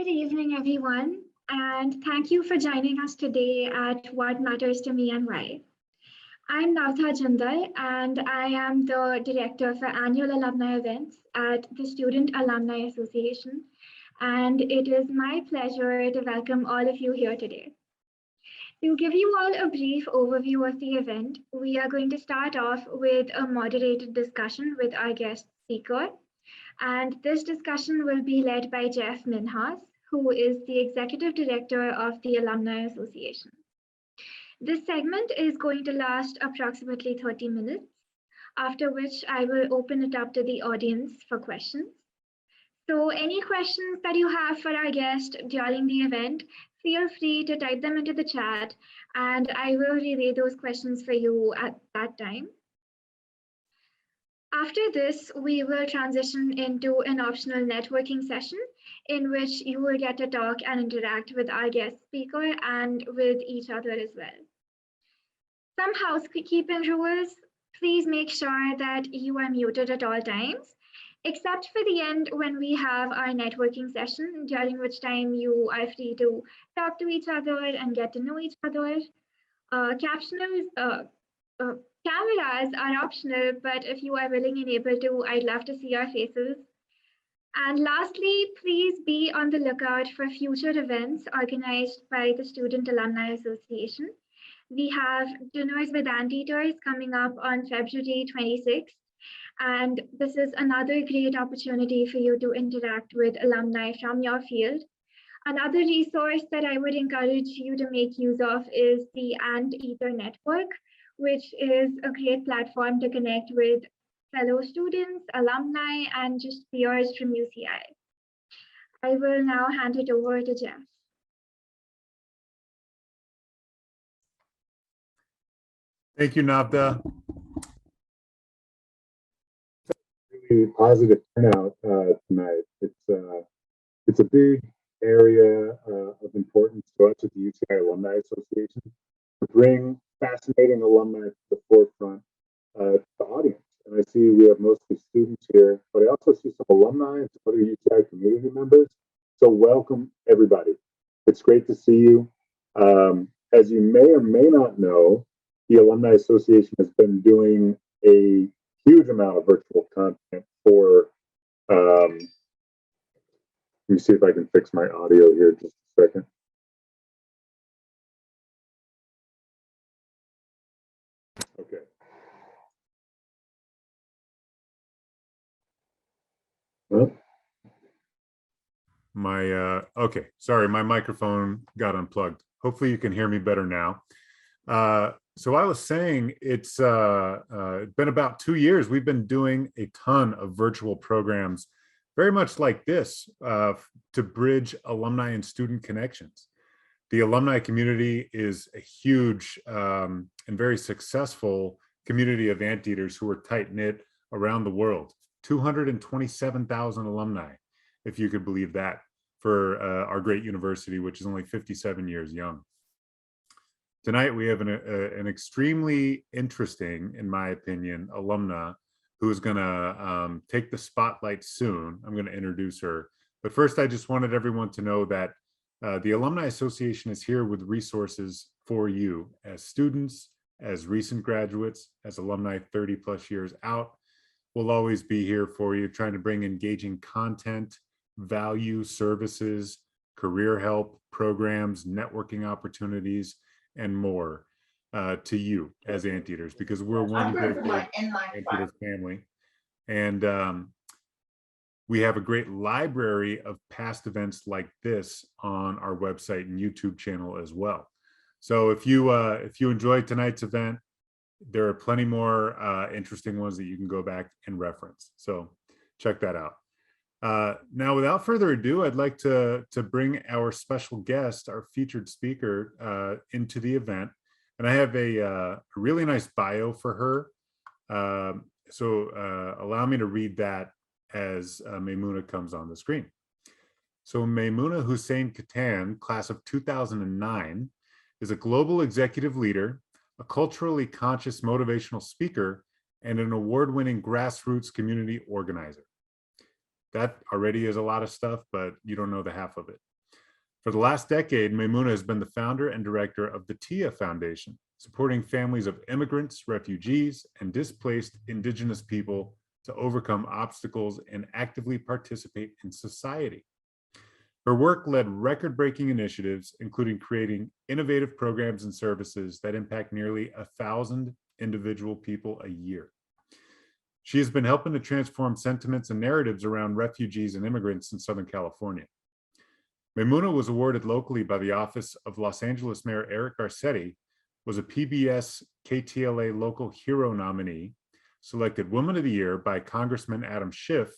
Good evening, everyone, and thank you for joining us today at What Matters to Me and Why. I'm Navtha Jindal, and I am the Director for Annual Alumni Events at the Student Alumni Association, and it is my pleasure to welcome all of you here today. To give you all a brief overview of the event, we are going to start off with a moderated discussion with our guest speaker. And this discussion will be led by Jeff Minhas, who is the Executive Director of the Alumni Association. This segment is going to last approximately 30 minutes, after which I will open it up to the audience for questions. So any questions that you have for our guest during the event, feel free to type them into the chat, and I will relay those questions for you at that time. After this, we will transition into an optional networking session in which you will get to talk and interact with our guest speaker and with each other as well. Some housekeeping rules: please make sure that you are muted at all times, except for the end when we have our networking session, during which time you are free to talk to each other and get to know each other. Cameras are optional, but if you are willing and able to, I'd love to see your faces. And lastly, please be on the lookout for future events organized by the Student Alumni Association. We have Dinners with Anteaters coming up on February 26th, and this is another great opportunity for you to interact with alumni from your field. Another resource that I would encourage you to make use of is the Anteater Network, which is a great platform to connect with fellow students, alumni, and just peers from UCI. I will now hand it over to Jeff. Thank you, Navtha. Really positive turnout tonight. It's a big area of importance to us at the UCI Alumni Association to bring fascinating alumni to the forefront to the audience. And I see we have mostly students here, but I also see some alumni and some other UCI community members. So welcome, everybody. It's great to see you. As you may or may not know, the Alumni Association has been doing a huge amount of virtual content for, let me see if I can fix my audio here just a second. Okay. Well, okay, sorry, my microphone got unplugged. Hopefully you can hear me better now. So I was saying it's been about 2 years. We've been doing a ton of virtual programs, very much like this, to bridge alumni and student connections. The alumni community is a huge and very successful community of anteaters who are tight-knit around the world. 227,000 alumni, if you could believe that, for our great university, which is only 57 years young. Tonight, we have an extremely interesting, in my opinion, alumna who is going to take the spotlight soon. I'm going to introduce her. But first, I just wanted everyone to know that the Alumni Association is here with resources for you as students, as recent graduates, as alumni 30 plus years out. We'll always be here for you, trying to bring engaging content, value, services, career help, programs, networking opportunities, and more to you as anteaters, because we're one great anteater family. And we have a great library of past events like this on our website and YouTube channel as well. So if you enjoyed tonight's event, there are plenty more interesting ones that you can go back and reference. So check that out. Now, without further ado, I'd like to bring our special guest, our featured speaker, into the event. And I have a really nice bio for her. So allow me to read that as Meymuna comes on the screen. So Meymuna Hussein Cattan, class of 2009, is a global executive leader, a culturally conscious motivational speaker, and an award-winning grassroots community organizer. That already is a lot of stuff, but you don't know the half of it. For the last decade, Meymuna has been the founder and director of the Tiyya Foundation, supporting families of immigrants, refugees, and displaced Indigenous people to overcome obstacles and actively participate in society. Her work led record-breaking initiatives, including creating innovative programs and services that impact nearly 1,000 individual people a year. She has been helping to transform sentiments and narratives around refugees and immigrants in Southern California. Meymuna was awarded locally by the Office of Los Angeles Mayor Eric Garcetti, was a PBS KTLA Local Hero nominee, selected Woman of the Year by Congressman Adam Schiff,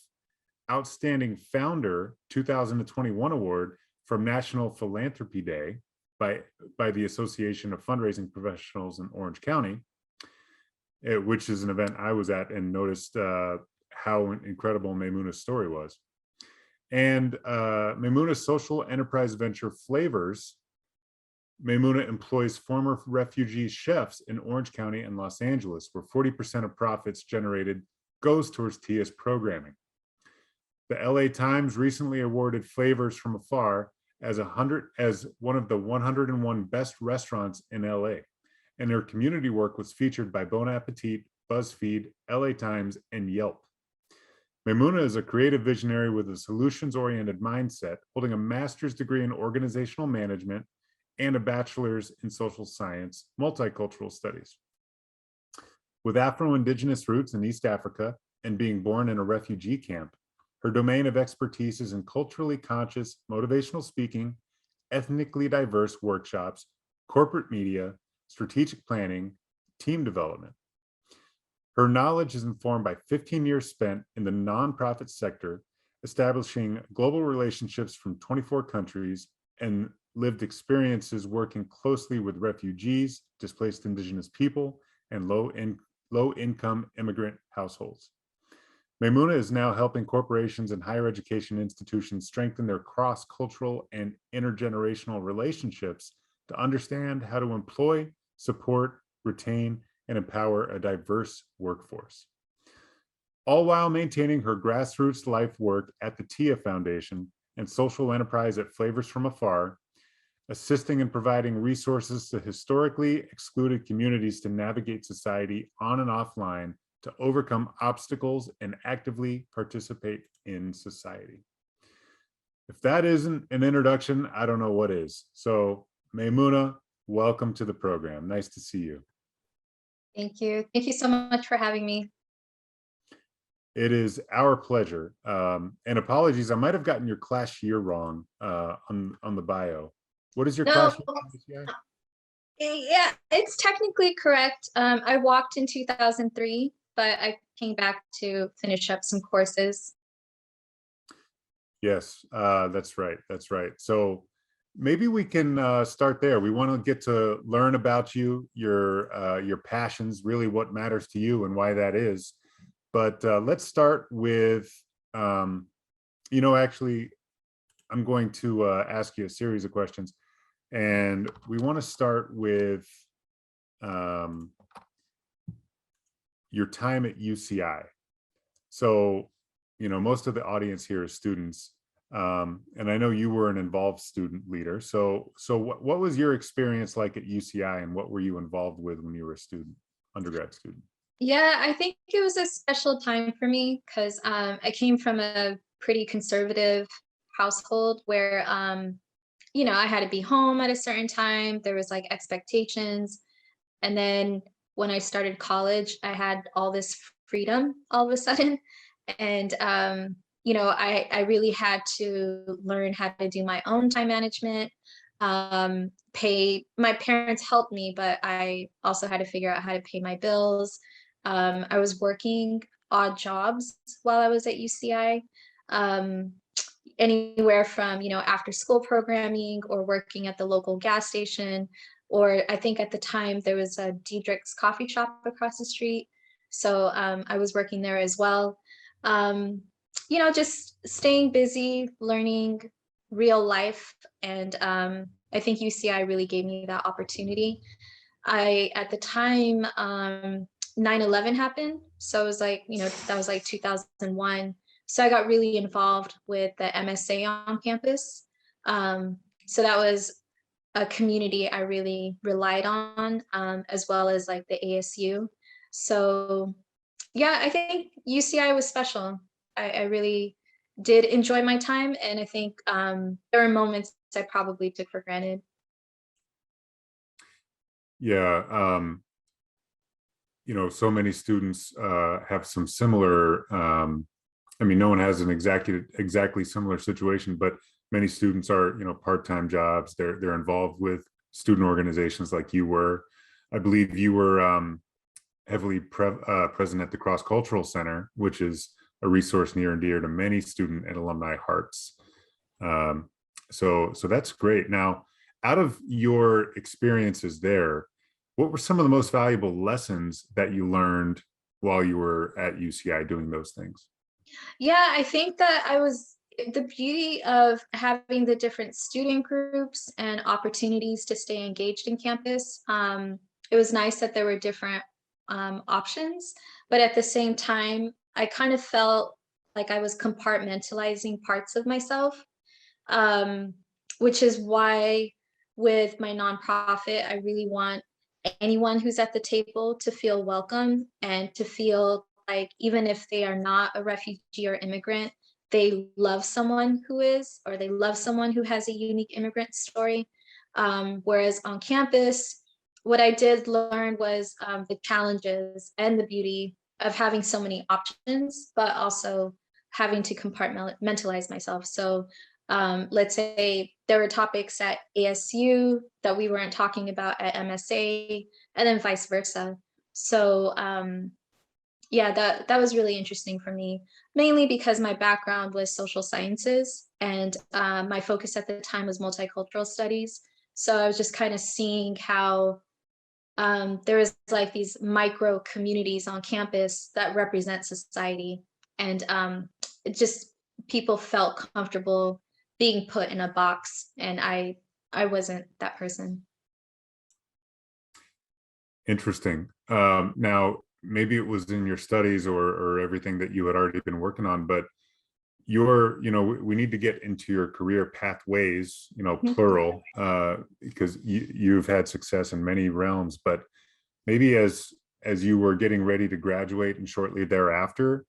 Outstanding Founder 2021 Award from National Philanthropy Day by the Association of Fundraising Professionals in Orange County, which is an event I was at and noticed how incredible Meymuna's story was. And Meymuna's social enterprise venture Flavors. Meymuna employs former refugee chefs in Orange County and Los Angeles, where 40% of profits generated goes towards Tiyya's programming. The LA Times recently awarded Flavors from Afar as one of the 101 best restaurants in LA, and their community work was featured by Bon Appetit, BuzzFeed, LA Times, and Yelp. Meymuna is a creative visionary with a solutions-oriented mindset, holding a master's degree in organizational management and a bachelor's in social science, multicultural studies. With Afro-Indigenous roots in East Africa and being born in a refugee camp, her domain of expertise is in culturally conscious, motivational speaking, ethnically diverse workshops, corporate media, strategic planning, team development. Her knowledge is informed by 15 years spent in the nonprofit sector, establishing global relationships from 24 countries and lived experiences working closely with refugees, displaced Indigenous people, and low-income immigrant households. Meymuna is now helping corporations and higher education institutions strengthen their cross-cultural and intergenerational relationships to understand how to employ, support, retain, and empower a diverse workforce, all while maintaining her grassroots life work at the Tiyya Foundation and social enterprise at Flavors from Afar, assisting and providing resources to historically excluded communities to navigate society on and offline, to overcome obstacles and actively participate in society. If that isn't an introduction, I don't know what is. So Meymuna, welcome to the program. Nice to see you. Thank you. Thank you so much for having me. It is our pleasure. And apologies, I might have gotten your class year wrong on the bio. What is your class year? Yeah, it's technically correct. I walked in 2003, but I came back to finish up some courses. Yes, that's right. That's right. So maybe we can start there. We want to get to learn about you, your passions, really what matters to you and why that is. But let's start with, actually, I'm going to ask you a series of questions. And we want to start with your time at UCI. So, most of the audience here is students. And I know you were an involved student leader. So what was your experience like at UCI, and what were you involved with when you were a student, undergrad student? Yeah, I think it was a special time for me because I came from a pretty conservative household where, I had to be home at a certain time. There was like expectations. And then when I started college, I had all this freedom all of a sudden. And, I really had to learn how to do my own time management, my parents helped me, but I also had to figure out how to pay my bills. I was working odd jobs while I was at UCI, anywhere from, after school programming or working at the local gas station, or I think at the time there was a Diedrich's coffee shop across the street. So I was working there as well. Just staying busy, learning real life. And I think UCI really gave me that opportunity. At the time, 9/11 happened. So it was like, that was like 2001. So I got really involved with the MSA on campus. So that was a community I really relied on, as well as like the ASU. So yeah, I think UCI was special. I really did enjoy my time, and I think there are moments I probably took for granted. Yeah, so many students have some similar. I mean, no one has an exactly similar situation, but many students are, part-time jobs. They're involved with student organizations like you were. I believe you were heavily present at the Cross Cultural Center, which is a resource near and dear to many student and alumni hearts. So that's great. Now, out of your experiences there, what were some of the most valuable lessons that you learned while you were at UCI doing those things? Yeah, I think that the beauty of having the different student groups and opportunities to stay engaged in campus. It was nice that there were different options, but at the same time, I kind of felt like I was compartmentalizing parts of myself, um, which is why with my nonprofit, I really want anyone who's at the table to feel welcome and to feel like even if they are not a refugee or immigrant, they love someone who is, or they love someone who has a unique immigrant story. Whereas on campus, what I did learn was the challenges and the beauty of having so many options, but also having to compartmentalize myself. So let's say there were topics at ASU that we weren't talking about at MSA, and then vice versa. So yeah, that was really interesting for me, mainly because my background was social sciences, and my focus at the time was multicultural studies. So I was just kind of seeing how there was like these micro communities on campus that represent society, and it just people felt comfortable being put in a box, and I wasn't that person. Interesting. Now, maybe it was in your studies or everything that you had already been working on, but we need to get into your career pathways, plural, because you've had success in many realms, but maybe as you were getting ready to graduate and shortly thereafter,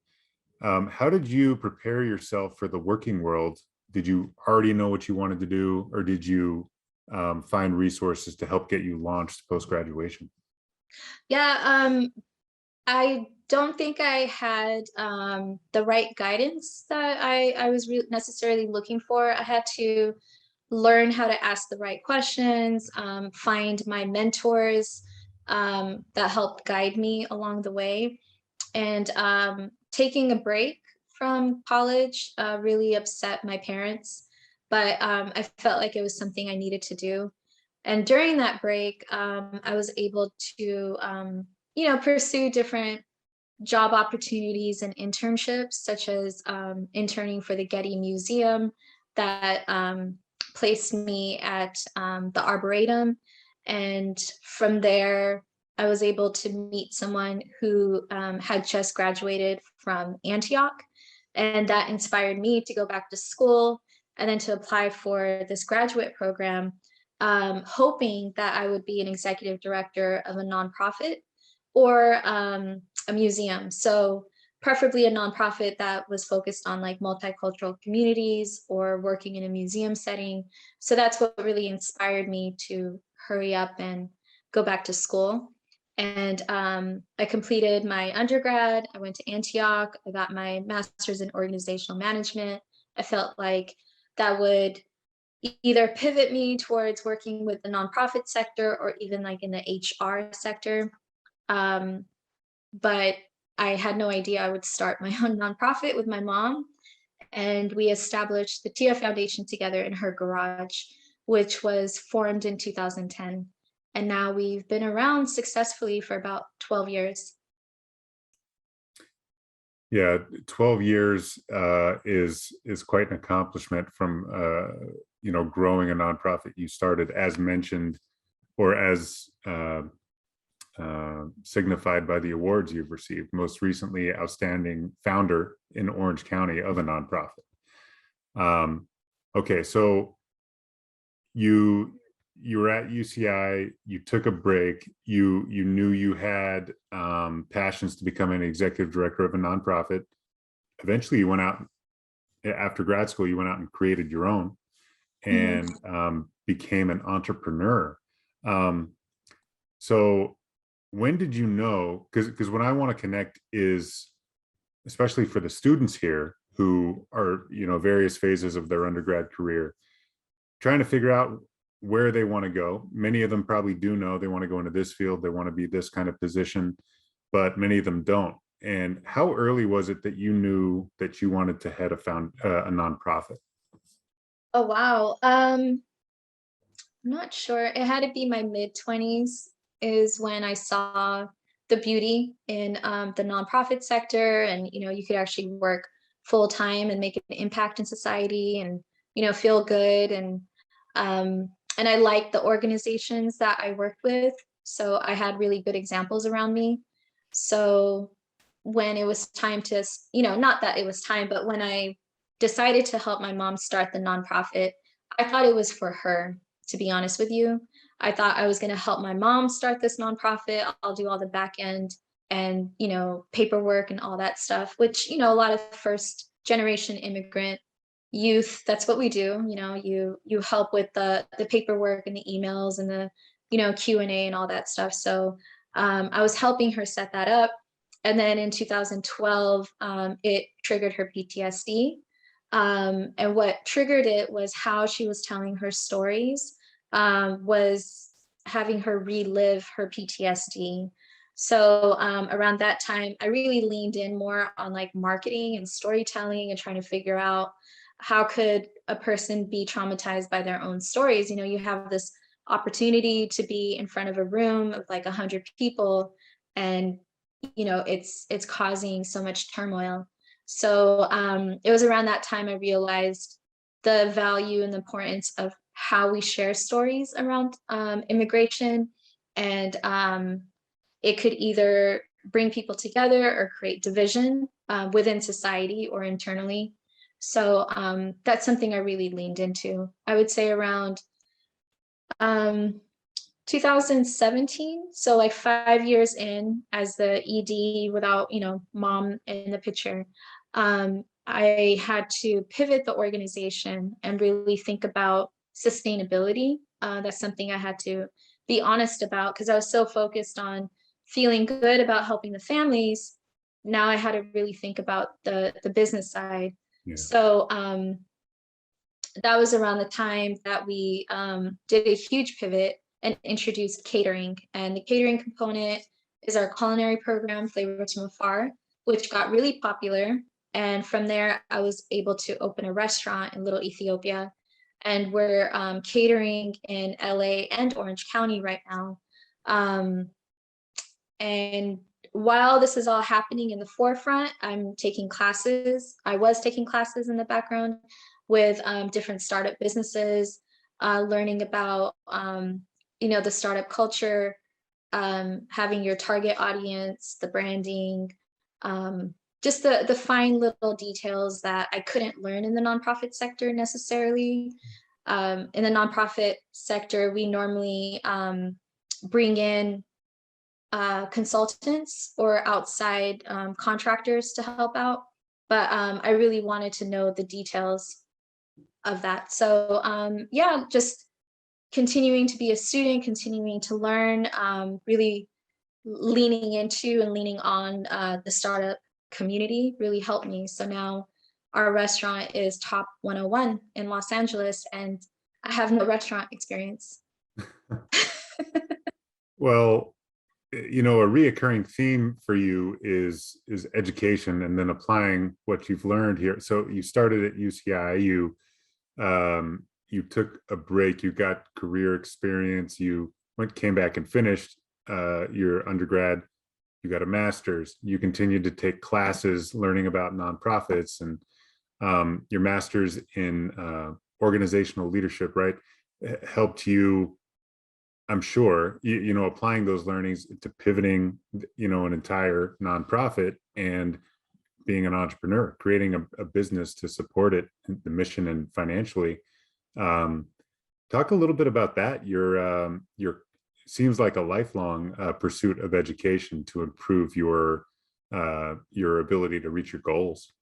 how did you prepare yourself for the working world? Did you already know what you wanted to do, or did you find resources to help get you launched post-graduation? Yeah, I don't think I had the right guidance that I was necessarily looking for. I had to learn how to ask the right questions, find my mentors that helped guide me along the way. And taking a break from college really upset my parents, but I felt like it was something I needed to do. And during that break, I was able to, pursue different job opportunities and internships, such as interning for the Getty Museum that placed me at the Arboretum. And from there, I was able to meet someone who had just graduated from Antioch. And that inspired me to go back to school and then to apply for this graduate program, hoping that I would be an executive director of a nonprofit or a museum. So preferably a nonprofit that was focused on like multicultural communities or working in a museum setting. So that's what really inspired me to hurry up and go back to school. And I completed my undergrad. I went to Antioch. I got my master's in organizational management. I felt like that would either pivot me towards working with the nonprofit sector or even like in the HR sector. Um, but I had no idea I would start my own nonprofit with my mom. And we established the Tiyya Foundation together in her garage, which was formed in 2010. And now we've been around successfully for about 12 years. Yeah, 12 years is quite an accomplishment from growing a nonprofit you started, as mentioned, or as signified by the awards you've received, most recently outstanding founder in Orange County of a nonprofit. Okay, so you were at UCI, you took a break, you knew you had passions to become an executive director of a nonprofit. Eventually you went out after grad school, you went out and created your own and became an entrepreneur. So when did you know, because what I want to connect is, especially for the students here who are, various phases of their undergrad career, trying to figure out where they want to go. Many of them probably do know they want to go into this field, they want to be this kind of position, but many of them don't. And how early was it that you knew that you wanted to head a nonprofit? Oh, wow. I'm not sure. It had to be my mid-20s is when I saw the beauty in the nonprofit sector, and you could actually work full time and make an impact in society, and feel good, and I liked the organizations that I worked with, so I had really good examples around me. So when it was time to, not that it was time, but when I decided to help my mom start the nonprofit, I thought it was for her, to be honest with you. I thought I was going to help my mom start this nonprofit. I'll do all the back end and, paperwork and all that stuff, which, a lot of first generation immigrant youth, that's what we do. You help with the paperwork and the emails and the, Q&A and all that stuff. So I was helping her set that up. And then in 2012, it triggered her PTSD. And what triggered it was how she was telling her stories, was having her relive her PTSD. So around that time, I really leaned in more on like marketing and storytelling and trying to figure out how could a person be traumatized by their own stories. You have this opportunity to be in front of a room of like 100 people, and it's causing so much turmoil. So it was around that time I realized the value and the importance of how we share stories around immigration, and it could either bring people together or create division within society or internally. So that's something I really leaned into. I would say around 2017, so like 5 years in as the ED without, mom in the picture, I had to pivot the organization and really think about sustainability. That's something I had to be honest about because I was so focused on feeling good about helping the families. Now I had to really think about the business side. Yeah. So that was around the time that we did a huge pivot and introduced catering. And the catering component is our culinary program, Flavor from Afar, which got really popular. And from there, I was able to open a restaurant in Little Ethiopia. And we're catering in LA and Orange County right now. And while this is all happening in the forefront, I'm taking classes. I was taking classes in the background with different startup businesses, learning about, the startup culture, having your target audience, the branding, just the fine little details that I couldn't learn in the nonprofit sector necessarily. In the nonprofit sector, we normally bring in consultants or outside contractors to help out. But I really wanted to know the details of that. So yeah, just continuing to be a student, continuing to learn, really leaning into and leaning on the startup community really helped me. So now our restaurant is top 101 in Los Angeles, and I have no restaurant experience. Well, a reoccurring theme for you is education and then applying what you've learned here. So you started at UCI, you took a break, you got career experience, you came back and finished your undergrad, you got a master's, you continued to take classes learning about nonprofits, and your master's in organizational leadership, right, helped you, I'm sure, applying those learnings to pivoting, an entire nonprofit and being an entrepreneur, creating a business to support it, the mission and financially. Talk a little bit about that. Your seems like a lifelong pursuit of education to improve your ability to reach your goals.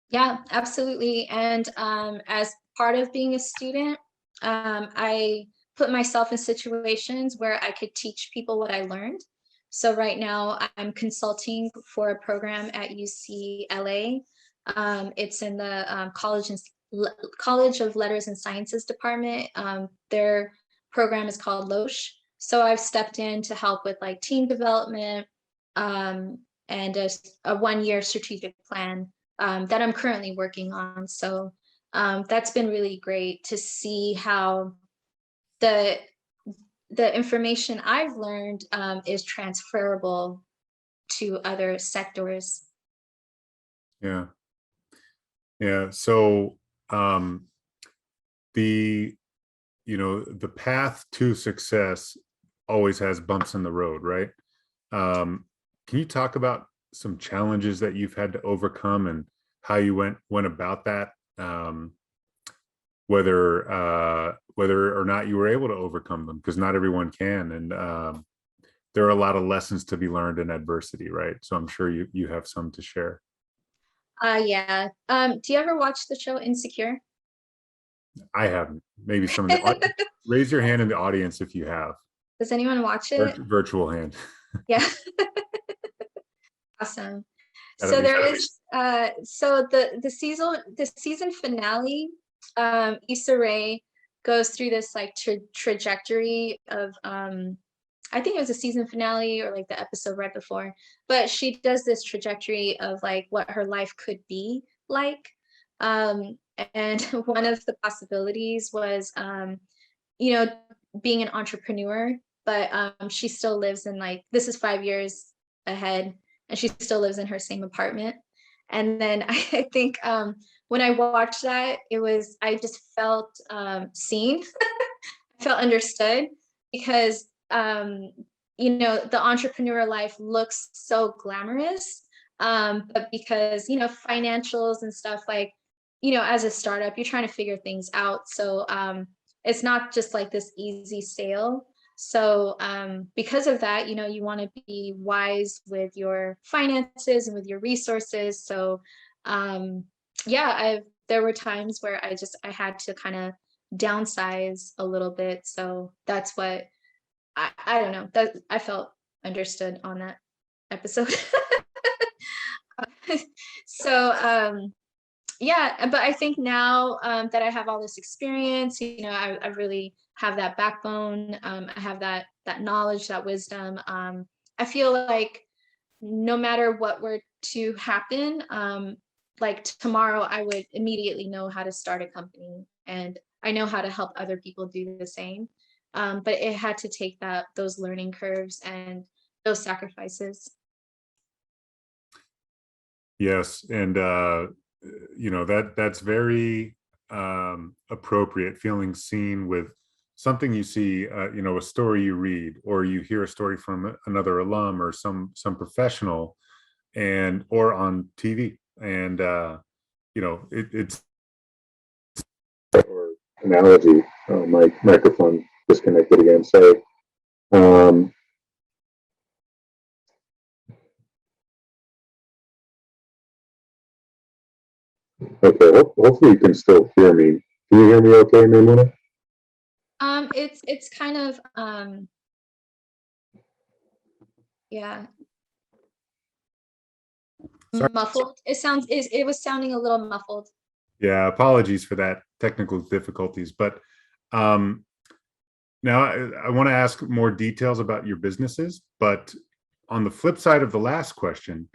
Yeah, absolutely. And as part of being a student, I put myself in situations where I could teach people what I learned. So right now I'm consulting for a program at UCLA. It's in the College of Letters and Sciences department. Their program is called LOSH. So I've stepped in to help with like team development and a 1-year strategic plan that I'm currently working on. So that's been really great to see how the information I've learned is transferable to other sectors. Yeah. Yeah. So the the path to success always has bumps in the road, right? Can you talk about some challenges that you've had to overcome and how you went about that? Whether or not you were able to overcome them, because not everyone can, and there are a lot of lessons to be learned in adversity, right? So I'm sure you have some to share. Yeah. Do you ever watch the show Insecure? I haven't. Maybe some of the raise your hand in the audience if you have. Does anyone watch it? Virtual hand. Yeah. Awesome. At So least there is so the season finale, Issa Rae goes through this like trajectory of I think it was a season finale or like the episode right before, but she does this trajectory of like what her life could be like. And one of the possibilities was you know, being an entrepreneur, but she still lives in like, this is 5 years ahead, and she still lives in her same apartment. And then I think when I watched that, I just felt seen. I felt understood because, the entrepreneur life looks so glamorous. But because, financials and stuff like, as a startup, you're trying to figure things out. So it's not just like this easy sale. So because of that, you want to be wise with your finances and with your resources. So yeah, there were times where I had to kind of downsize a little bit. So that's what I don't know, that I felt understood on that episode. So yeah, but I think now that I have all this experience, I really have that backbone. I have that knowledge, that wisdom. I feel like no matter what were to happen, like tomorrow, I would immediately know how to start a company, and I know how to help other people do the same. But it had to take those learning curves and those sacrifices. Yes, and that's very appropriate. Feeling seen with something you see, a story you read, or you hear a story from another alum or some professional, and or on TV, and it's or analogy. Oh, my microphone disconnected again. Sorry. Okay. Hopefully you can still hear me. Can you hear me okay, Meymuna? It's kind of yeah, sorry. muffled. It was sounding a little muffled. Yeah, apologies for that technical difficulties, but um, now I want to ask more details about your businesses. But on the flip side of the last question,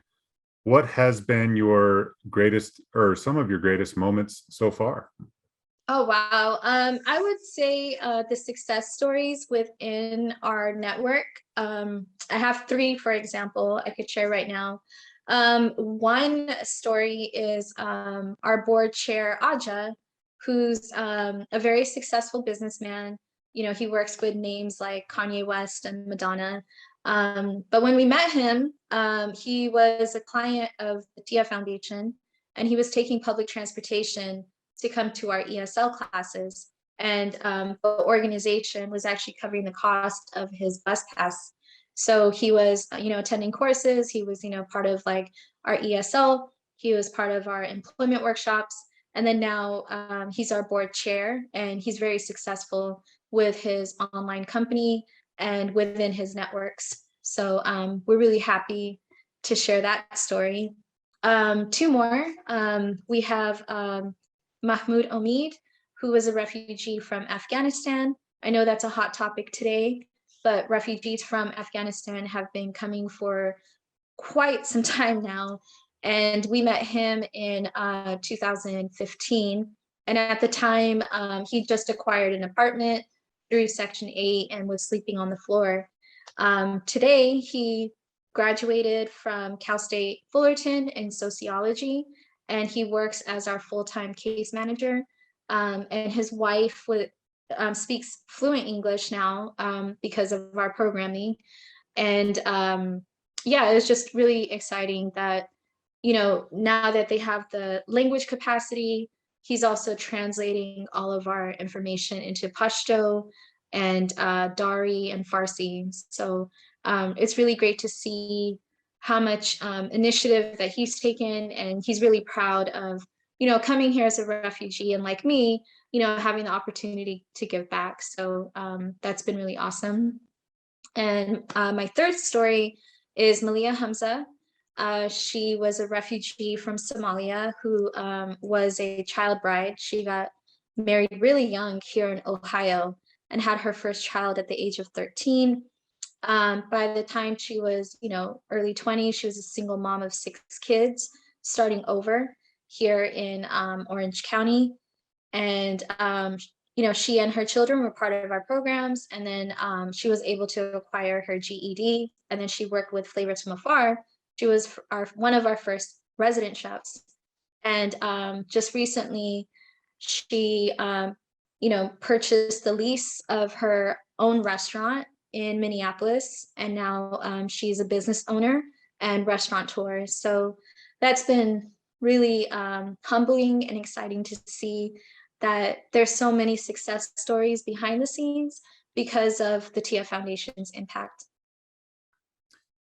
what has been your greatest or some of your greatest moments so far? Oh, wow. I would say the success stories within our network. I have 3, for example, I could share right now. One story is our board chair, Aja, who's a very successful businessman. He works with names like Kanye West and Madonna. But when we met him, he was a client of the Tiyya Foundation, and he was taking public transportation to come to our ESL classes. and the organization was actually covering the cost of his bus pass. So he was, attending courses. He was, part of like our ESL. He was part of our employment workshops. And then now he's our board chair, and he's very successful with his online company and within his networks. So we're really happy to share that story. Two more. We have Mahmoud Omid, who was a refugee from Afghanistan. I know that's a hot topic today, but refugees from Afghanistan have been coming for quite some time now. And we met him in 2015. And at the time, he just acquired an apartment through Section 8 and was sleeping on the floor. Today, he graduated from Cal State Fullerton in sociology, and he works as our full-time case manager. And his wife speaks fluent English now because of our programming. And yeah, it was just really exciting that, now that they have the language capacity, he's also translating all of our information into Pashto and Dari and Farsi. So it's really great to see how much initiative that he's taken, and he's really proud of, coming here as a refugee, and like me, having the opportunity to give back. So that's been really awesome. And my third story is Malia Hamza. She was a refugee from Somalia who was a child bride. She got married really young here in Ohio and had her first child at the age of 13. By the time she was, early 20s, she was a single mom of 6 kids, starting over here in Orange County. And she and her children were part of our programs, and then she was able to acquire her GED, and then she worked with Flavors from Afar. She was one of our first resident chefs, and just recently she purchased the lease of her own restaurant in Minneapolis, and now she's a business owner and restaurateur. So that's been really humbling and exciting to see that there's so many success stories behind the scenes because of the Tiyya Foundation's impact.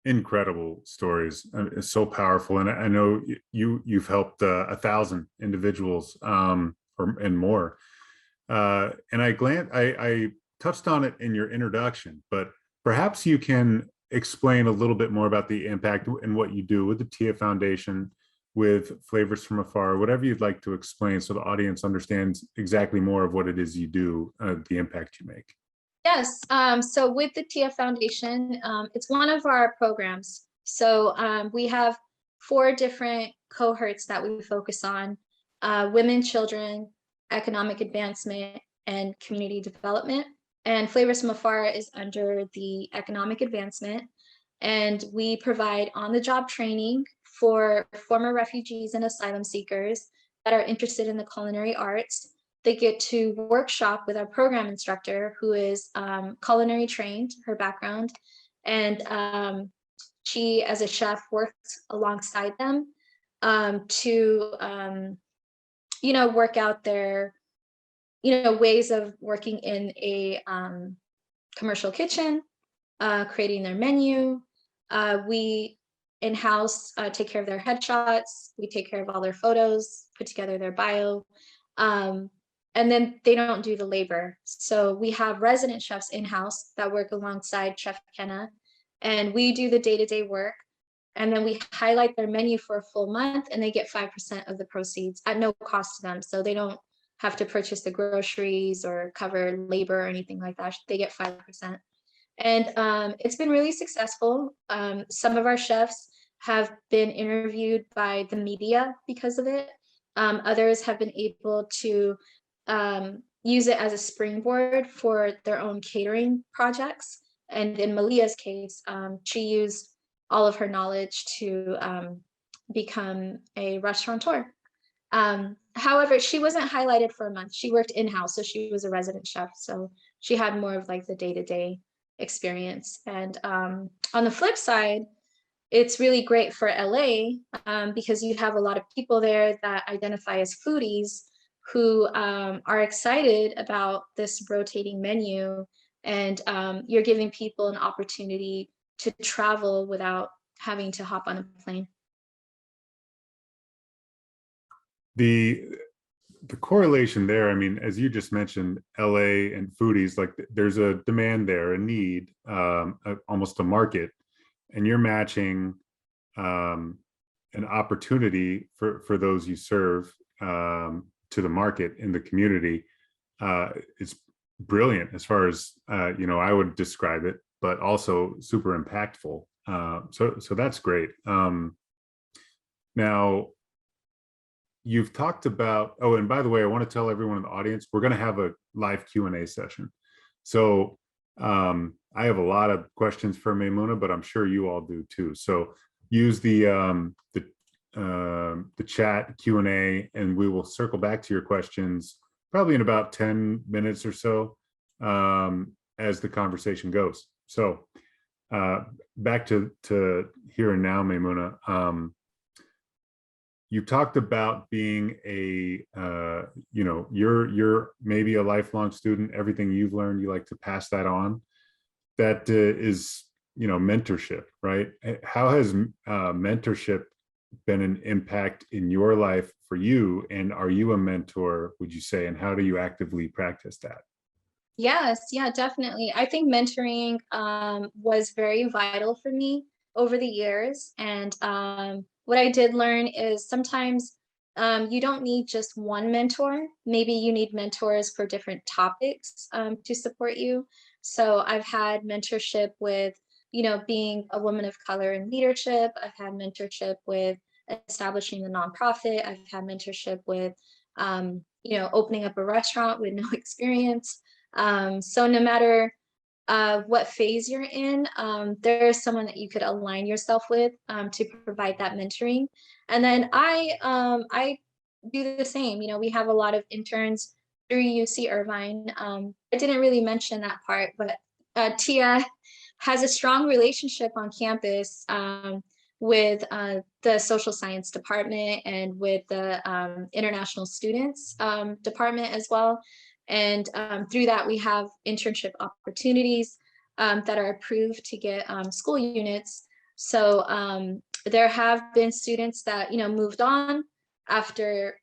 Incredible stories. It's so powerful. And I know you've helped 1,000 individuals and more. And I touched on it in your introduction, but perhaps you can explain a little bit more about the impact and what you do with the Tiyya Foundation, with Flavors from Afar, whatever you'd like to explain so the audience understands exactly more of what it is you do, the impact you make. Yes, so with the Tiyya Foundation, it's one of our programs. So we have 4 different cohorts that we focus on: women, children, economic advancement, and community development. And Flavors from Afar is under the economic advancement. And we provide on-the-job training for former refugees and asylum seekers that are interested in the culinary arts. They get to workshop with our program instructor, who is culinary trained, her background. And she, as a chef, works alongside them to, work out their, ways of working in a commercial kitchen, creating their menu. We in-house take care of their headshots. We take care of all their photos, put together their bio. And then they don't do the labor. So we have resident chefs in-house that work alongside Chef Kenna, and we do the day-to-day work. And then we highlight their menu for a full month, and they get 5% of the proceeds at no cost to them. So they don't have to purchase the groceries or cover labor or anything like that. They get 5%. And it's been really successful. Some of our chefs have been interviewed by the media because of it. Others have been able to use it as a springboard for their own catering projects. And in Malia's case, she used all of her knowledge to become a restaurateur. However, she wasn't highlighted for a month. She worked in-house, so she was a resident chef. So she had more of like the day-to-day experience. And on the flip side, it's really great for LA because you have a lot of people there that identify as foodies, who are excited about this rotating menu, and you're giving people an opportunity to travel without having to hop on a plane. The correlation there, I mean, as you just mentioned, LA and foodies, like there's a demand there, a need, almost a market, and you're matching an opportunity for those you serve to the market in the community. It's brilliant as far as I would describe it, but also super impactful. So that's great. Now, you've talked about, oh, and by the way, I want to tell everyone in the audience, we're going to have a live Q&A session. So I have a lot of questions for Meymuna, but I'm sure you all do too. So use the chat Q&A, and we will circle back to your questions probably in about 10 minutes or so as the conversation goes. So back to here and now, Meymuna. You talked about being a, you're maybe a lifelong student. Everything you've learned, you like to pass that on. That is, mentorship, right? How has mentorship been an impact in your life for you? And are you a mentor, would you say? And how do you actively practice that? Yes, yeah, definitely. I think mentoring was very vital for me over the years. And what I did learn is sometimes you don't need just one mentor. Maybe you need mentors for different topics to support you. So I've had mentorship with, being a woman of color in leadership. I've had mentorship with establishing a nonprofit. I've had mentorship with, opening up a restaurant with no experience. So no matter what phase you're in, there's someone that you could align yourself with to provide that mentoring. And then I do the same. We have a lot of interns through UC Irvine. I didn't really mention that part, but Tiyya has a strong relationship on campus with the social science department and with the international students department as well. And through that, we have internship opportunities that are approved to get school units. So there have been students that, moved on after,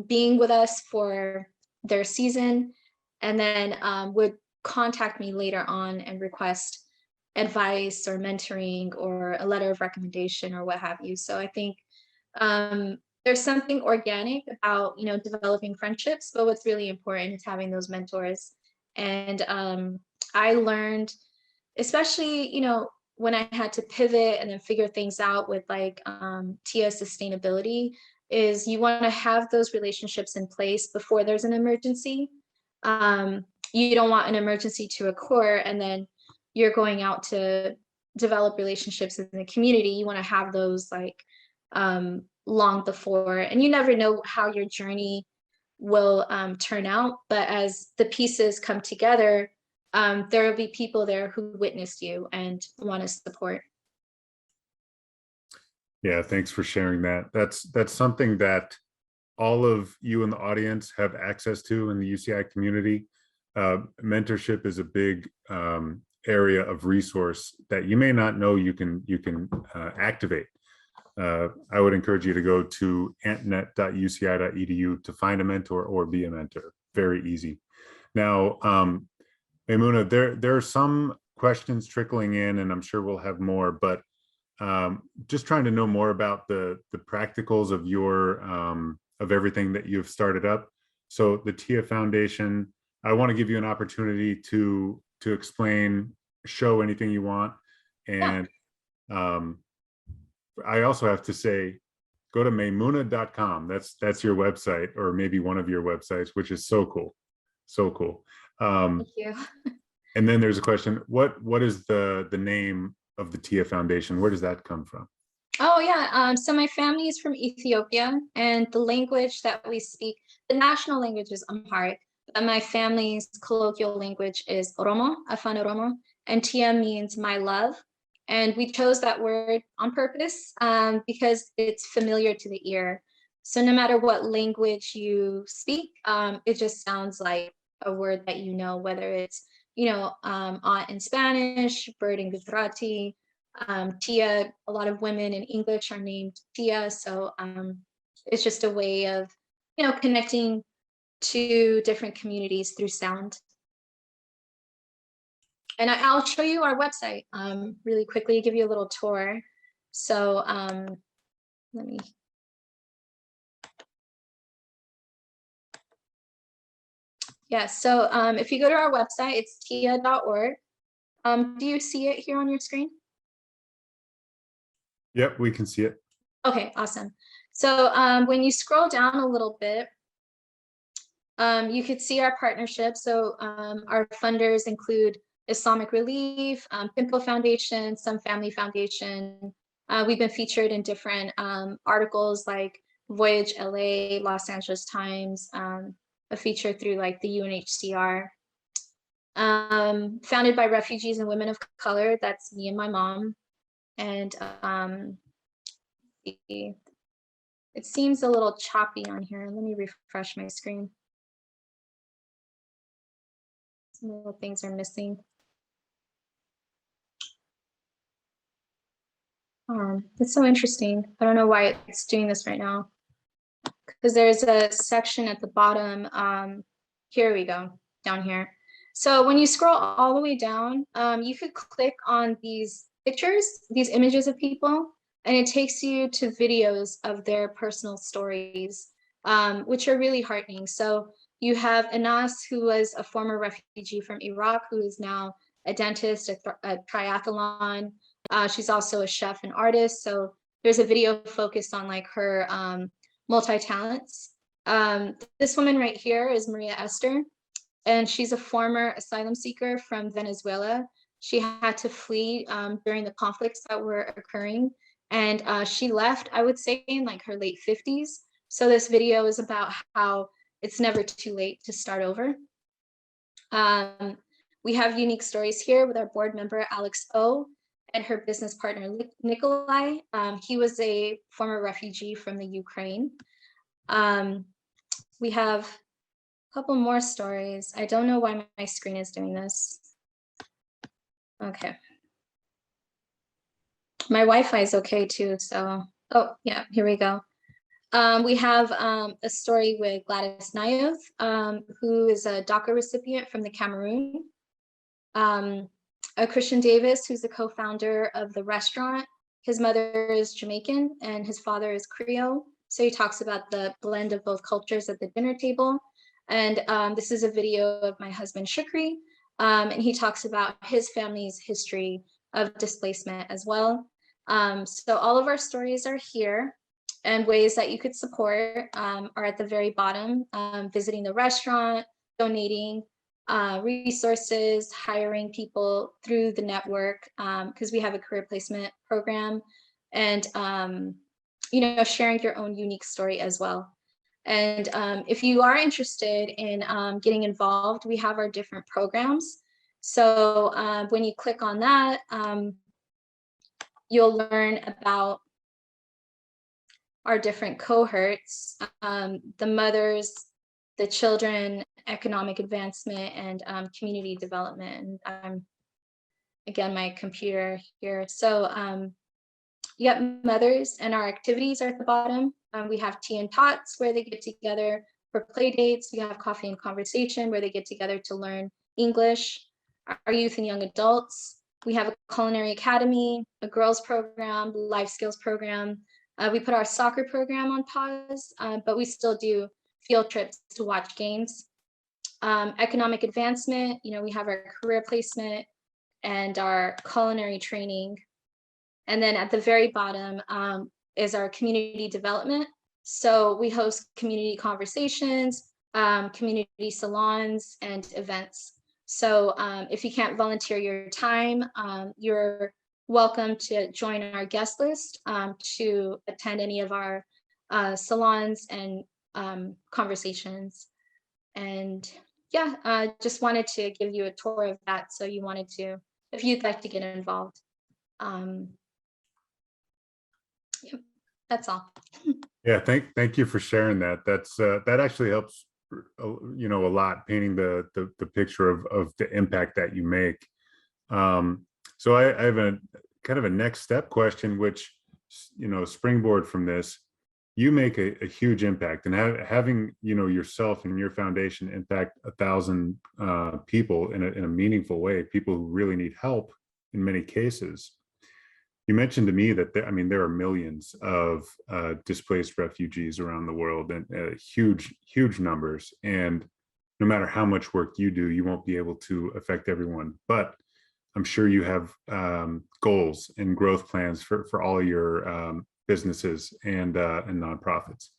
being with us for their season, and then would contact me later on and request advice or mentoring or a letter of recommendation or what have you. So I think there's something organic about, developing friendships, but what's really important is having those mentors. And I learned, especially, when I had to pivot and then figure things out with like Tiyya sustainability, is you want to have those relationships in place before there's an emergency. You don't want an emergency to occur and then you're going out to develop relationships in the community. You want to have those like long before, and you never know how your journey will turn out. But as the pieces come together, there will be people there who witnessed you and want to support. Yeah, thanks for sharing that. That's something that all of you in the audience have access to in the UCI community. Mentorship is a big area of resource that you may not know you can activate. I would encourage you to go to antnet.uci.edu to find a mentor or be a mentor. Very easy. Now, Meymuna, there are some questions trickling in, and I'm sure we'll have more, but just trying to know more about the practicals of your of everything that you've started up. So the Tiyya Foundation, I want to give you an opportunity to explain, show anything you want, and I also have to say, go to meymuna.com. That's your website, or maybe one of your websites, which is so cool, so cool. Thank you. And then there's a question: what is the name of the Tiyya Foundation? Where does that come from? Oh yeah, so my family is from Ethiopia, and the language that we speak, the national language is Amharic, but my family's colloquial language is Oromo, Afan Oromo, and Tiyya means my love. And we chose that word on purpose because it's familiar to the ear. So no matter what language you speak, it just sounds like a word that you know, whether it's, aunt in Spanish, bird in Gujarati, Tiyya. A lot of women in English are named Tiyya. So it's just a way of, connecting to different communities through sound. And I'll show you our website really quickly, give you a little tour. So let me. Yeah, so if you go to our website, it's tiyya.org. Do you see it here on your screen? Yep, we can see it. Okay, awesome. So when you scroll down a little bit, you could see our partnership. So our funders include Islamic Relief, Pimple Foundation, Some Family Foundation. We've been featured in different articles like Voyage LA, Los Angeles Times, a feature through like the UNHCR. Founded by refugees and women of color. That's me and my mom. And it seems a little choppy on here. Let me refresh my screen. Some little things are missing. It's so interesting. I don't know why it's doing this right now. Because there's a section at the bottom. Here we go, down here. So when you scroll all the way down, you could click on these pictures, these images of people, and it takes you to videos of their personal stories, which are really heartening. So you have Anas, who was a former refugee from Iraq, who is now a dentist, a triathlon. She's also a chef and artist. So there's a video focused on like her multi-talents. This woman right here is Maria Esther, and she's a former asylum seeker from Venezuela. She had to flee during the conflicts that were occurring, and she left, I would say, in like her late 50s. So this video is about how it's never too late to start over. We have unique stories here with our board member, Alex O, and her business partner, Nikolai. He was a former refugee from the Ukraine. We have a couple more stories. I don't know why my screen is doing this. Okay. My Wi-Fi is okay too, so, oh yeah, here we go. We have a story with Gladys Nayoth, who is a DACA recipient from the Cameroon. Christian Davis, who's the co-founder of the restaurant. His mother is Jamaican and his father is Creole. So he talks about the blend of both cultures at the dinner table. And this is a video of my husband, Shukri. And he talks about his family's history of displacement as well. So all of our stories are here, and ways that you could support are at the very bottom, visiting the restaurant, donating, resources, hiring people through the network, because we have a career placement program, and sharing your own unique story as well. And if you are interested in getting involved, we have our different programs. So when you click on that, you'll learn about our different cohorts, the mothers, the children, economic advancement, and community development. And again, my computer here. So yep, mothers, and our activities are at the bottom. We have tea and tots where they get together for play dates. We have coffee and conversation where they get together to learn English. Our youth and young adults. We have a culinary academy, a girls program, life skills program. We put our soccer program on pause, but we still do field trips to watch games. Economic advancement, we have our career placement and our culinary training. And then at the very bottom is our community development. So we host community conversations, community salons, and events. So if you can't volunteer your time, you're welcome to join our guest list to attend any of our salons and conversations. And yeah, just wanted to give you a tour of that. So you wanted to, if you'd like to get involved. That's all. Yeah, thank you for sharing that. That's that actually helps, a lot, painting the picture of the impact that you make. So I have a kind of a next step question, which, springboard from this. You make a huge impact, and having yourself and your foundation impact 1,000 people in a meaningful way, people who really need help in many cases. You mentioned to me that there are millions of displaced refugees around the world, and huge numbers. And no matter how much work you do, you won't be able to affect everyone. But I'm sure you have goals and growth plans for all your businesses and nonprofits.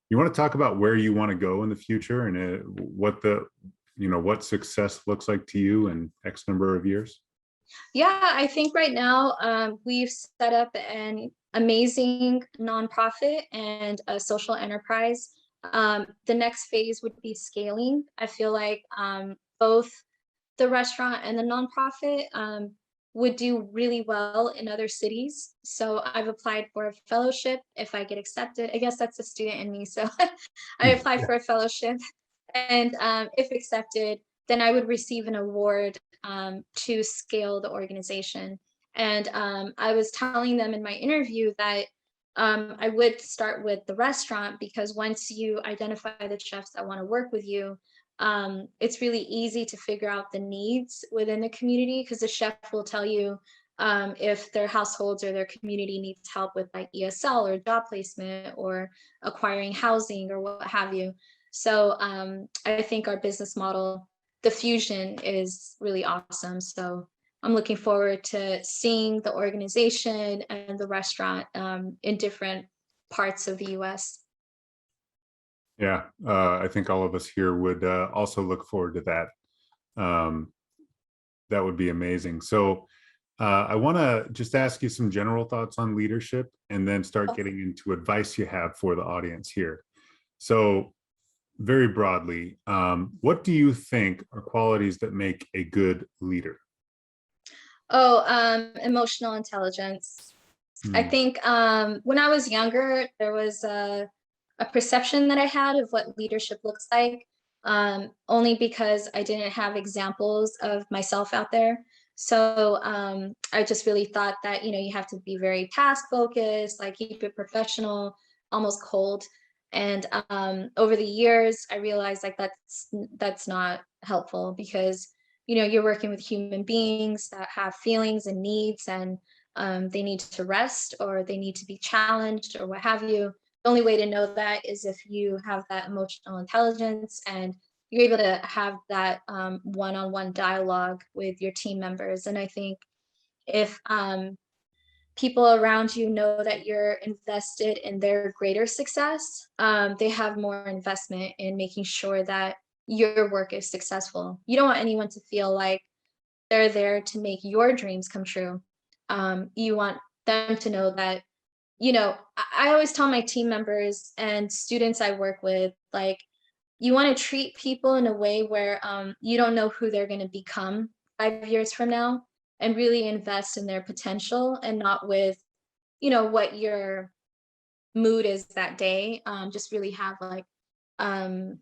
You want to talk about where you want to go in the future, and what success looks like to you in X number of years? Yeah, I think right now we've set up an amazing nonprofit and a social enterprise. The next phase would be scaling. I feel like both the restaurant and the nonprofit would do really well in other cities. So I've applied for a fellowship if I get accepted. I guess that's a student in me. So I applied for a fellowship, and if accepted, then I would receive an award to scale the organization. And I was telling them in my interview that I would start with the restaurant, because once you identify the chefs that want to work with you, it's really easy to figure out the needs within the community, because the chef will tell you if their households or their community needs help with like ESL or job placement or acquiring housing or what have you. So I think our business model, the fusion, is really awesome. So I'm looking forward to seeing the organization and the restaurant in different parts of the US. Yeah, I think all of us here would also look forward to that. That would be amazing. So I want to just ask you some general thoughts on leadership, and then start getting into advice you have for the audience here. So very broadly, what do you think are qualities that make a good leader? Emotional intelligence. I think when I was younger, there was a perception that I had of what leadership looks like, only because I didn't have examples of myself out there. So I just really thought that, you have to be very task focused, like keep it professional, almost cold. And over the years, I realized like that's not helpful, because you're working with human beings that have feelings and needs, and they need to rest, or they need to be challenged, or what have you. The only way to know that is if you have that emotional intelligence, and you're able to have that one-on-one dialogue with your team members. And I think if people around you know that you're invested in their greater success, they have more investment in making sure that your work is successful. You don't want anyone to feel like they're there to make your dreams come true. You want them to know that, I always tell my team members and students I work with, like, you want to treat people in a way where you don't know who they're going to become 5 years from now, and really invest in their potential, and not with, what your mood is that day. Just really have like a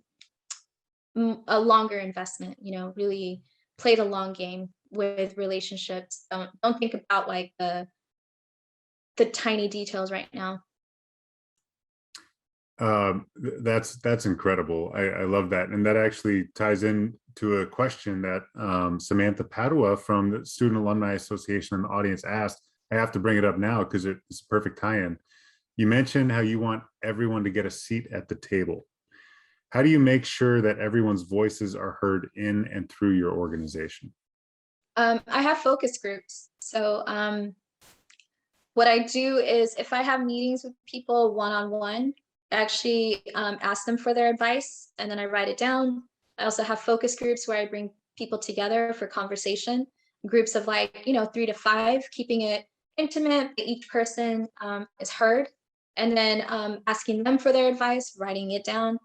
longer investment, really play the long game with relationships. Don't think about like the tiny details right now. That's incredible. I love that, and that actually ties in to a question that Samantha Padua from the Student Alumni Association in the audience asked. I have to bring it up now because it's a perfect tie-in. You mentioned how you want everyone to get a seat at the table. How do you make sure that everyone's voices are heard in and through your organization? I have focus groups. So what I do is, if I have meetings with people one-on-one, I actually ask them for their advice, and then I write it down. I also have focus groups where I bring people together for conversation, groups of like, 3 to 5, keeping it intimate, but each person is heard. And then asking them for their advice, writing it down,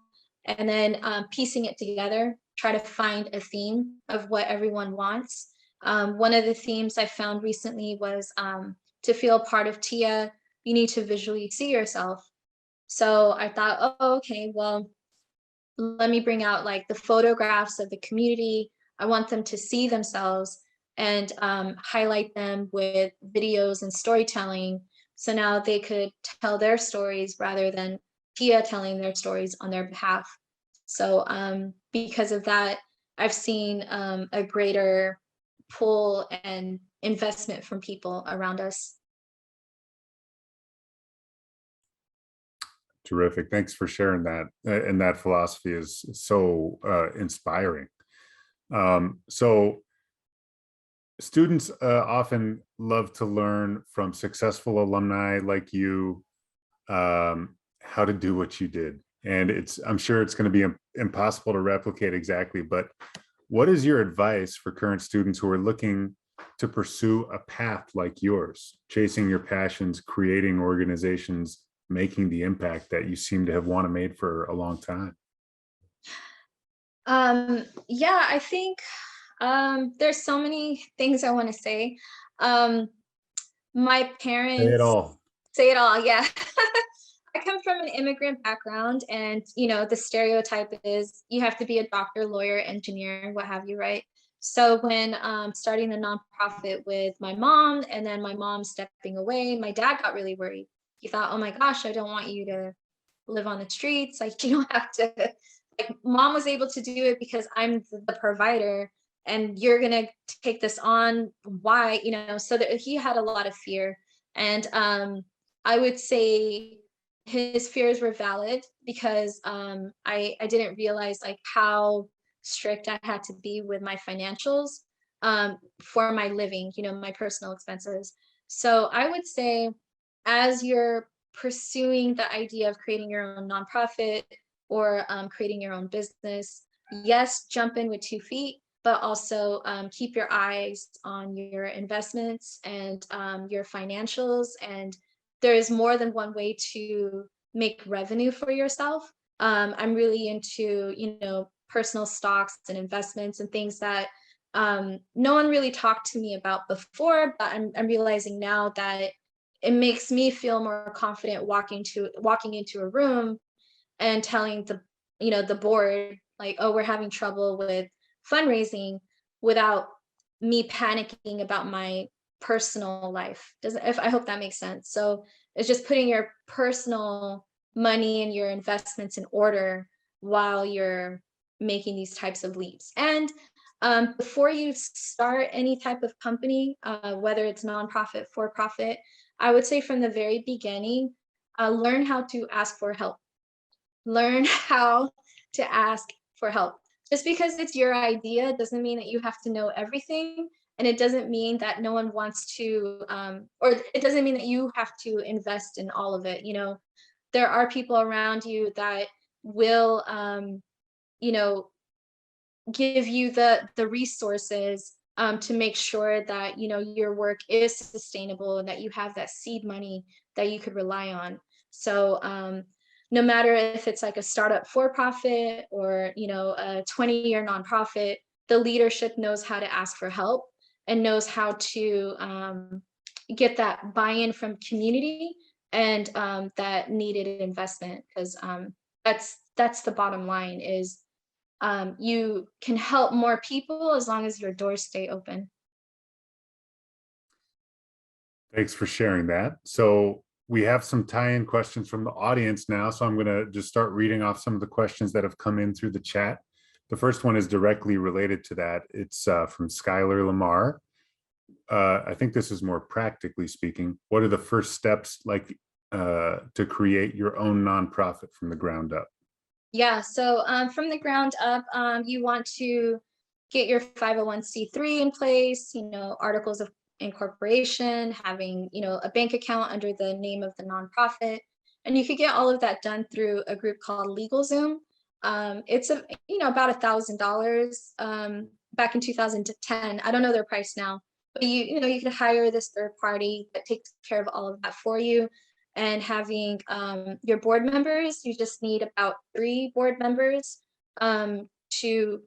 and then piecing it together, try to find a theme of what everyone wants. One of the themes I found recently was to feel part of Tiyya you need to visually see yourself. So I thought, oh, okay, well, let me bring out like the photographs of the community. I want them to see themselves and highlight them with videos and storytelling. So now they could tell their stories rather than Tiyya telling their stories on their behalf. So because of that, I've seen a greater pull and investment from people around us. Terrific. Thanks for sharing that. And that philosophy is so inspiring. So students often love to learn from successful alumni like you how to do what you did. And I'm sure it's going to be impossible to replicate exactly, but what is your advice for current students who are looking to pursue a path like yours, chasing your passions, creating organizations, making the impact that you seem to have wanted made for a long time? Yeah, I think there's so many things I want to say. My Say it parents all. say it all, yeah. I come from an immigrant background, and the stereotype is you have to be a doctor, lawyer, engineer, what have you, right? So when starting the nonprofit with my mom, and then my mom stepping away, my dad got really worried. He thought, oh my gosh, I don't want you to live on the streets. Like, you don't have to, like, mom was able to do it because I'm the provider, and you're gonna take this on. Why? So that he had a lot of fear. And I would say his fears were valid because I didn't realize like how strict I had to be with my financials for my living, my personal expenses. So I would say, as you're pursuing the idea of creating your own nonprofit or creating your own business, yes, jump in with 2 feet, but also keep your eyes on your investments and your financials. And there is more than one way to make revenue for yourself. I'm really into, personal stocks and investments and things that no one really talked to me about before, but I'm realizing now that it makes me feel more confident walking into a room and telling the board, like, oh, we're having trouble with fundraising, without me panicking about my personal life. If I hope that makes sense. So it's just putting your personal money and your investments in order while you're making these types of leaps. And before you start any type of company, whether it's nonprofit, for profit, I would say from the very beginning, learn how to ask for help. Learn how to ask for help. Just because it's your idea doesn't mean that you have to know everything. And it doesn't mean that no one wants to, or it doesn't mean that you have to invest in all of it. There are people around you that will, give you the resources to make sure that your work is sustainable and that you have that seed money that you could rely on. So no matter if it's like a startup for profit or a 20-year nonprofit, the leadership knows how to ask for help and knows how to get that buy-in from community and that needed investment, because that's the bottom line is you can help more people as long as your doors stay open. Thanks for sharing that. So we have some tie-in questions from the audience now. So I'm going to just start reading off some of the questions that have come in through the chat. The first one is directly related to that. It's from Skylar Lamar. I think this is more practically speaking. What are the first steps like to create your own nonprofit from the ground up? Yeah, so from the ground up, you want to get your 501c3 in place, articles of incorporation, having, a bank account under the name of the nonprofit. And you could get all of that done through a group called LegalZoom. It's about $1,000 back in 2010. I don't know their price now, but you could hire this third party that takes care of all of that for you. And having your board members, you just need about 3 board members to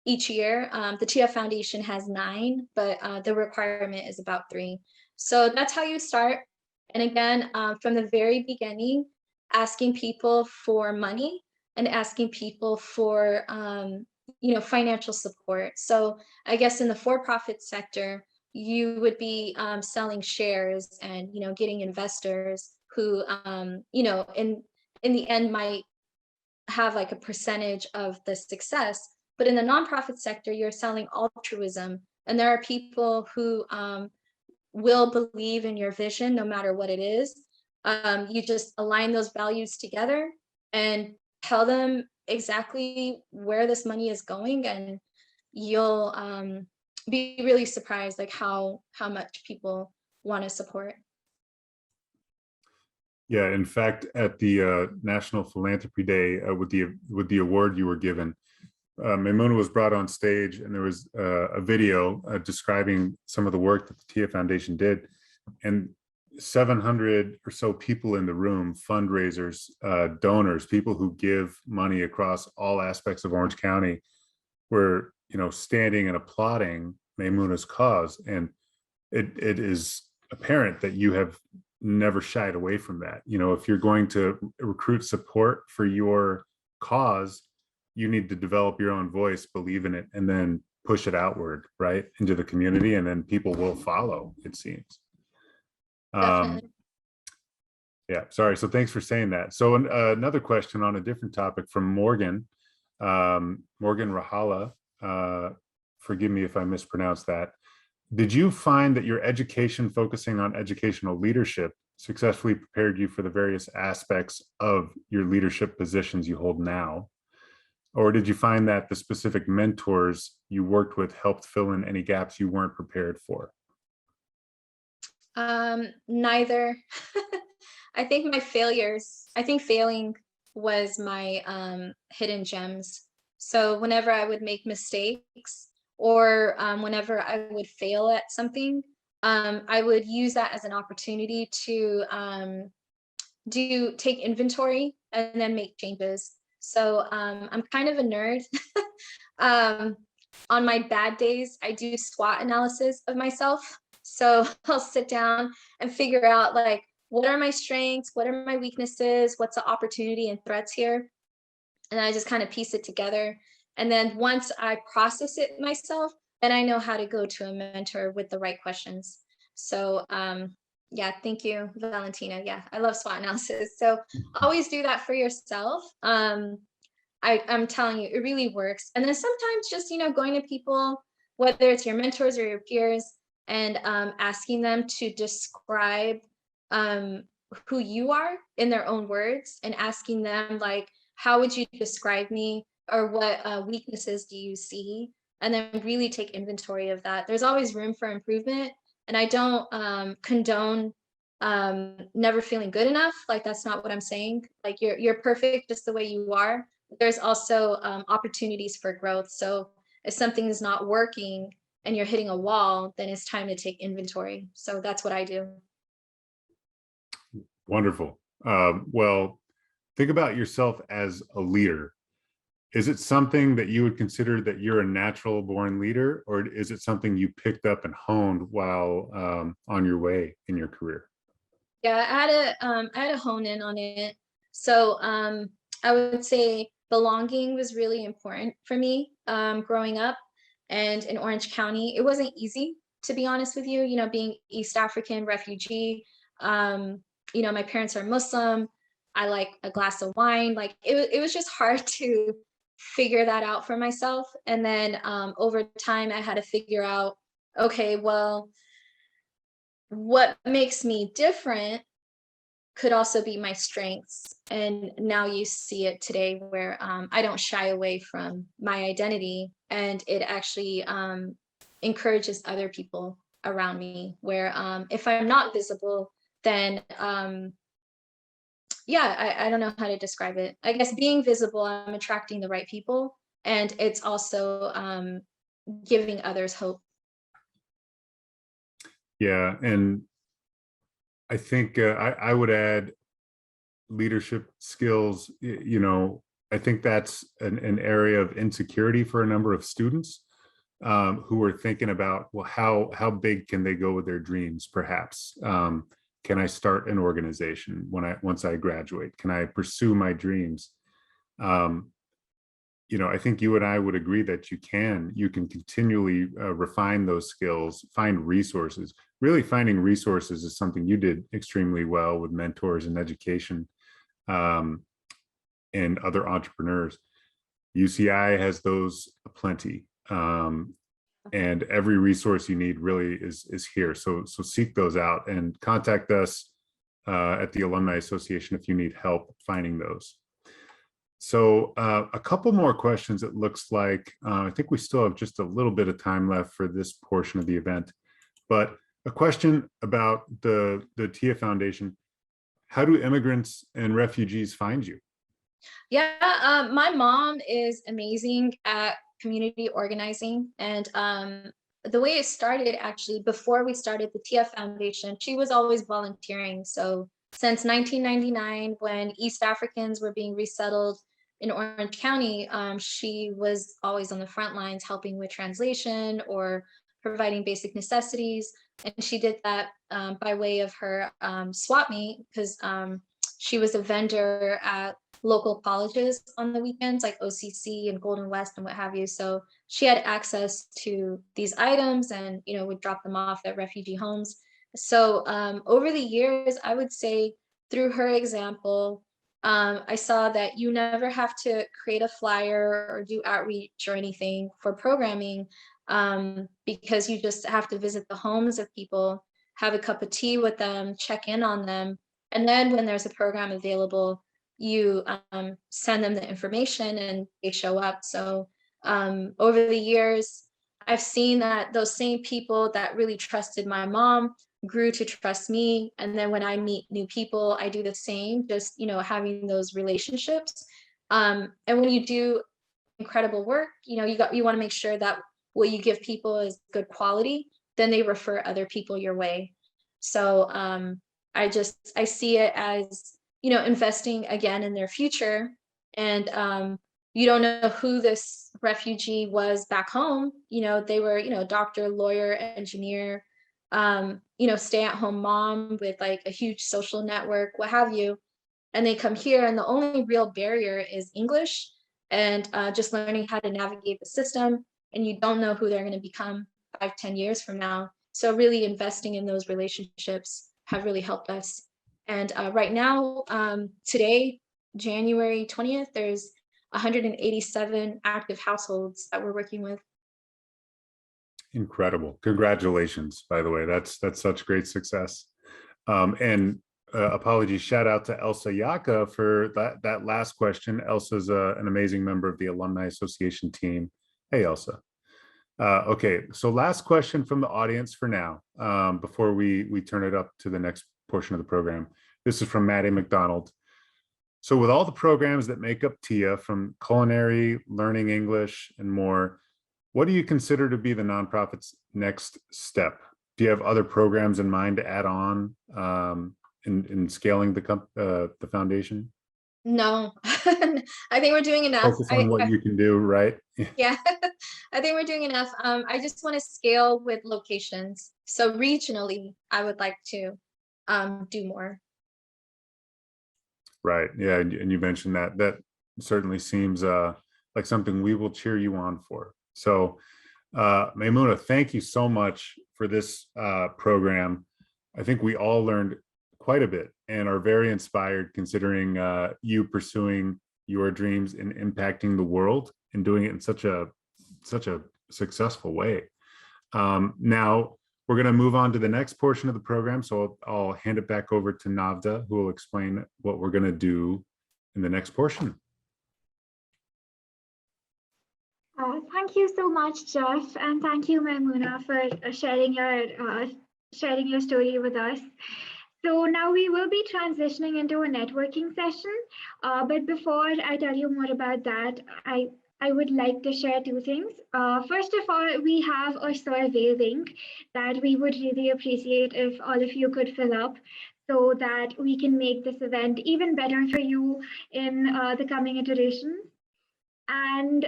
each year. The Tiyya Foundation has 9, but the requirement is about 3. So that's how you start. And again, from the very beginning, asking people for money and asking people for financial support. So I guess in the for-profit sector, you would be selling shares and getting investors who in the end might have like a percentage of the success. But in the nonprofit sector, you're selling altruism, and there are people who will believe in your vision no matter what it is. You just align those values together and tell them exactly where this money is going, and you'll be really surprised like how much people want to support. Yeah, in fact, at the National Philanthropy Day, with the award you were given, Meymuna was brought on stage, and there was a video describing some of the work that the Tiyya Foundation did, and 700 or so people in the room, fundraisers, donors, people who give money across all aspects of Orange County, were standing and applauding Meymuna's cause, and it is apparent that you have never shied away from that. If you're going to recruit support for your cause, you need to develop your own voice, believe in it, and then push it outward, right, into the community, and then people will follow, it seems. Definitely. Yeah, sorry. So thanks for saying that. So another question on a different topic from Morgan, Morgan Rahala. Forgive me if I mispronounced that. Did you find that your education focusing on educational leadership successfully prepared you for the various aspects of your leadership positions you hold now? Or did you find that the specific mentors you worked with helped fill in any gaps you weren't prepared for? Neither. I think failing was my hidden gems. So whenever I would make mistakes, or whenever I would fail at something, I would use that as an opportunity to take inventory and then make changes. So I'm kind of a nerd. On my bad days, I do SWOT analysis of myself. So I'll sit down and figure out like, what are my strengths? What are my weaknesses? What's the opportunity and threats here? And I just kind of piece it together. And then once I process it myself, then I know how to go to a mentor with the right questions. So yeah, thank you, Valentina. Yeah, I love SWOT analysis. So always do that for yourself. I'm telling you, it really works. And then sometimes just, going to people, whether it's your mentors or your peers, and asking them to describe who you are in their own words, and asking them like, how would you describe me, or what weaknesses do you see? And then really take inventory of that. There's always room for improvement. And I don't condone never feeling good enough. Like, that's not what I'm saying. Like, you're perfect just the way you are. There's also opportunities for growth. So if something is not working and you're hitting a wall, then it's time to take inventory. So that's what I do. Wonderful. Well, think about yourself as a leader. Is it something that you would consider that you're a natural born leader, or is it something you picked up and honed while on your way in your career? Yeah, I had to hone in on it. So I would say belonging was really important for me growing up. And in Orange County, it wasn't easy, to be honest with you, being East African refugee. My parents are Muslim. I like a glass of wine. Like it was just hard to figure that out for myself. And then over time, I had to figure out, okay, well, what makes me different could also be my strengths. And now you see it today where I don't shy away from my identity, and it actually encourages other people around me, where if I'm not visible, then yeah, I don't know how to describe it. I guess being visible, I'm attracting the right people, and it's also giving others hope. Yeah, and I think I would add leadership skills. I think that's an area of insecurity for a number of students who are thinking about, well, how big can they go with their dreams, perhaps, Can I start an organization once I graduate? Can I pursue my dreams? I think you and I would agree that you can continually refine those skills, find resources. Really finding resources is something you did extremely well with mentors and education, and other entrepreneurs. UCI has those aplenty. And every resource you need really is here. So seek those out and contact us at the Alumni Association if you need help finding those. So a couple more questions. It looks like I think we still have just a little bit of time left for this portion of the event, but a question about the Tiyya Foundation. How do immigrants and refugees find you? Yeah, my mom is amazing at community organizing. And the way it started, actually, before we started the Tiyya Foundation, she was always volunteering. So since 1999, when East Africans were being resettled in Orange County, she was always on the front lines helping with translation or providing basic necessities. And she did that by way of her swap meet, because she was a vendor at local colleges on the weekends, like OCC and Golden West and what have you. So she had access to these items and, would drop them off at refugee homes. So over the years, I would say through her example, I saw that you never have to create a flyer or do outreach or anything for programming, because you just have to visit the homes of people, have a cup of tea with them, check in on them. And then when there's a program available, you send them the information and they show up. So over the years, I've seen that those same people that really trusted my mom grew to trust me. And then when I meet new people, I do the same, just, having those relationships. And when you do incredible work, you want to make sure that what you give people is good quality, then they refer other people your way. So I see it as, investing again in their future. And you don't know who this refugee was back home. They were, doctor, lawyer, engineer, stay-at-home mom with like a huge social network, what have you. And they come here and the only real barrier is English and just learning how to navigate the system. And you don't know who they're going to become 5-10 years from now. So really investing in those relationships have really helped us. And right now, today, January 20th, there's 187 active households that we're working with. Incredible. Congratulations, by the way. That's such great success. And apologies, shout out to Elsa Yaka for that last question. Elsa's an amazing member of the Alumni Association team. Hey, Elsa. Okay, so last question from the audience for now, before we turn it up to the next portion of the program. This is from Maddie McDonald. So with all the programs that make up Tiyya, from culinary, learning English, and more, what do you consider to be the nonprofit's next step? Do you have other programs in mind to add on in scaling the foundation? No, I think we're doing enough. Focus on what you can do, right? Yeah, I think we're doing enough. I just want to scale with locations. So regionally, I would like to do more. Right. Yeah. And you mentioned that certainly seems like something we will cheer you on for. So Meymuna, thank you so much for this program. I think we all learned quite a bit and are very inspired, considering you pursuing your dreams and impacting the world and doing it in such a successful way. Now we're going to move on to the next portion of the program. So I'll hand it back over to Navda, who will explain what we're going to do in the next portion. Thank you so much, Jeff, and thank you, Meymuna, for sharing your story with us. So now we will be transitioning into a networking session, but before I tell you more about that, I would like to share two things. First of all, we have a survey link that we would really appreciate if all of you could fill up, so that we can make this event even better for you in the coming iterations. And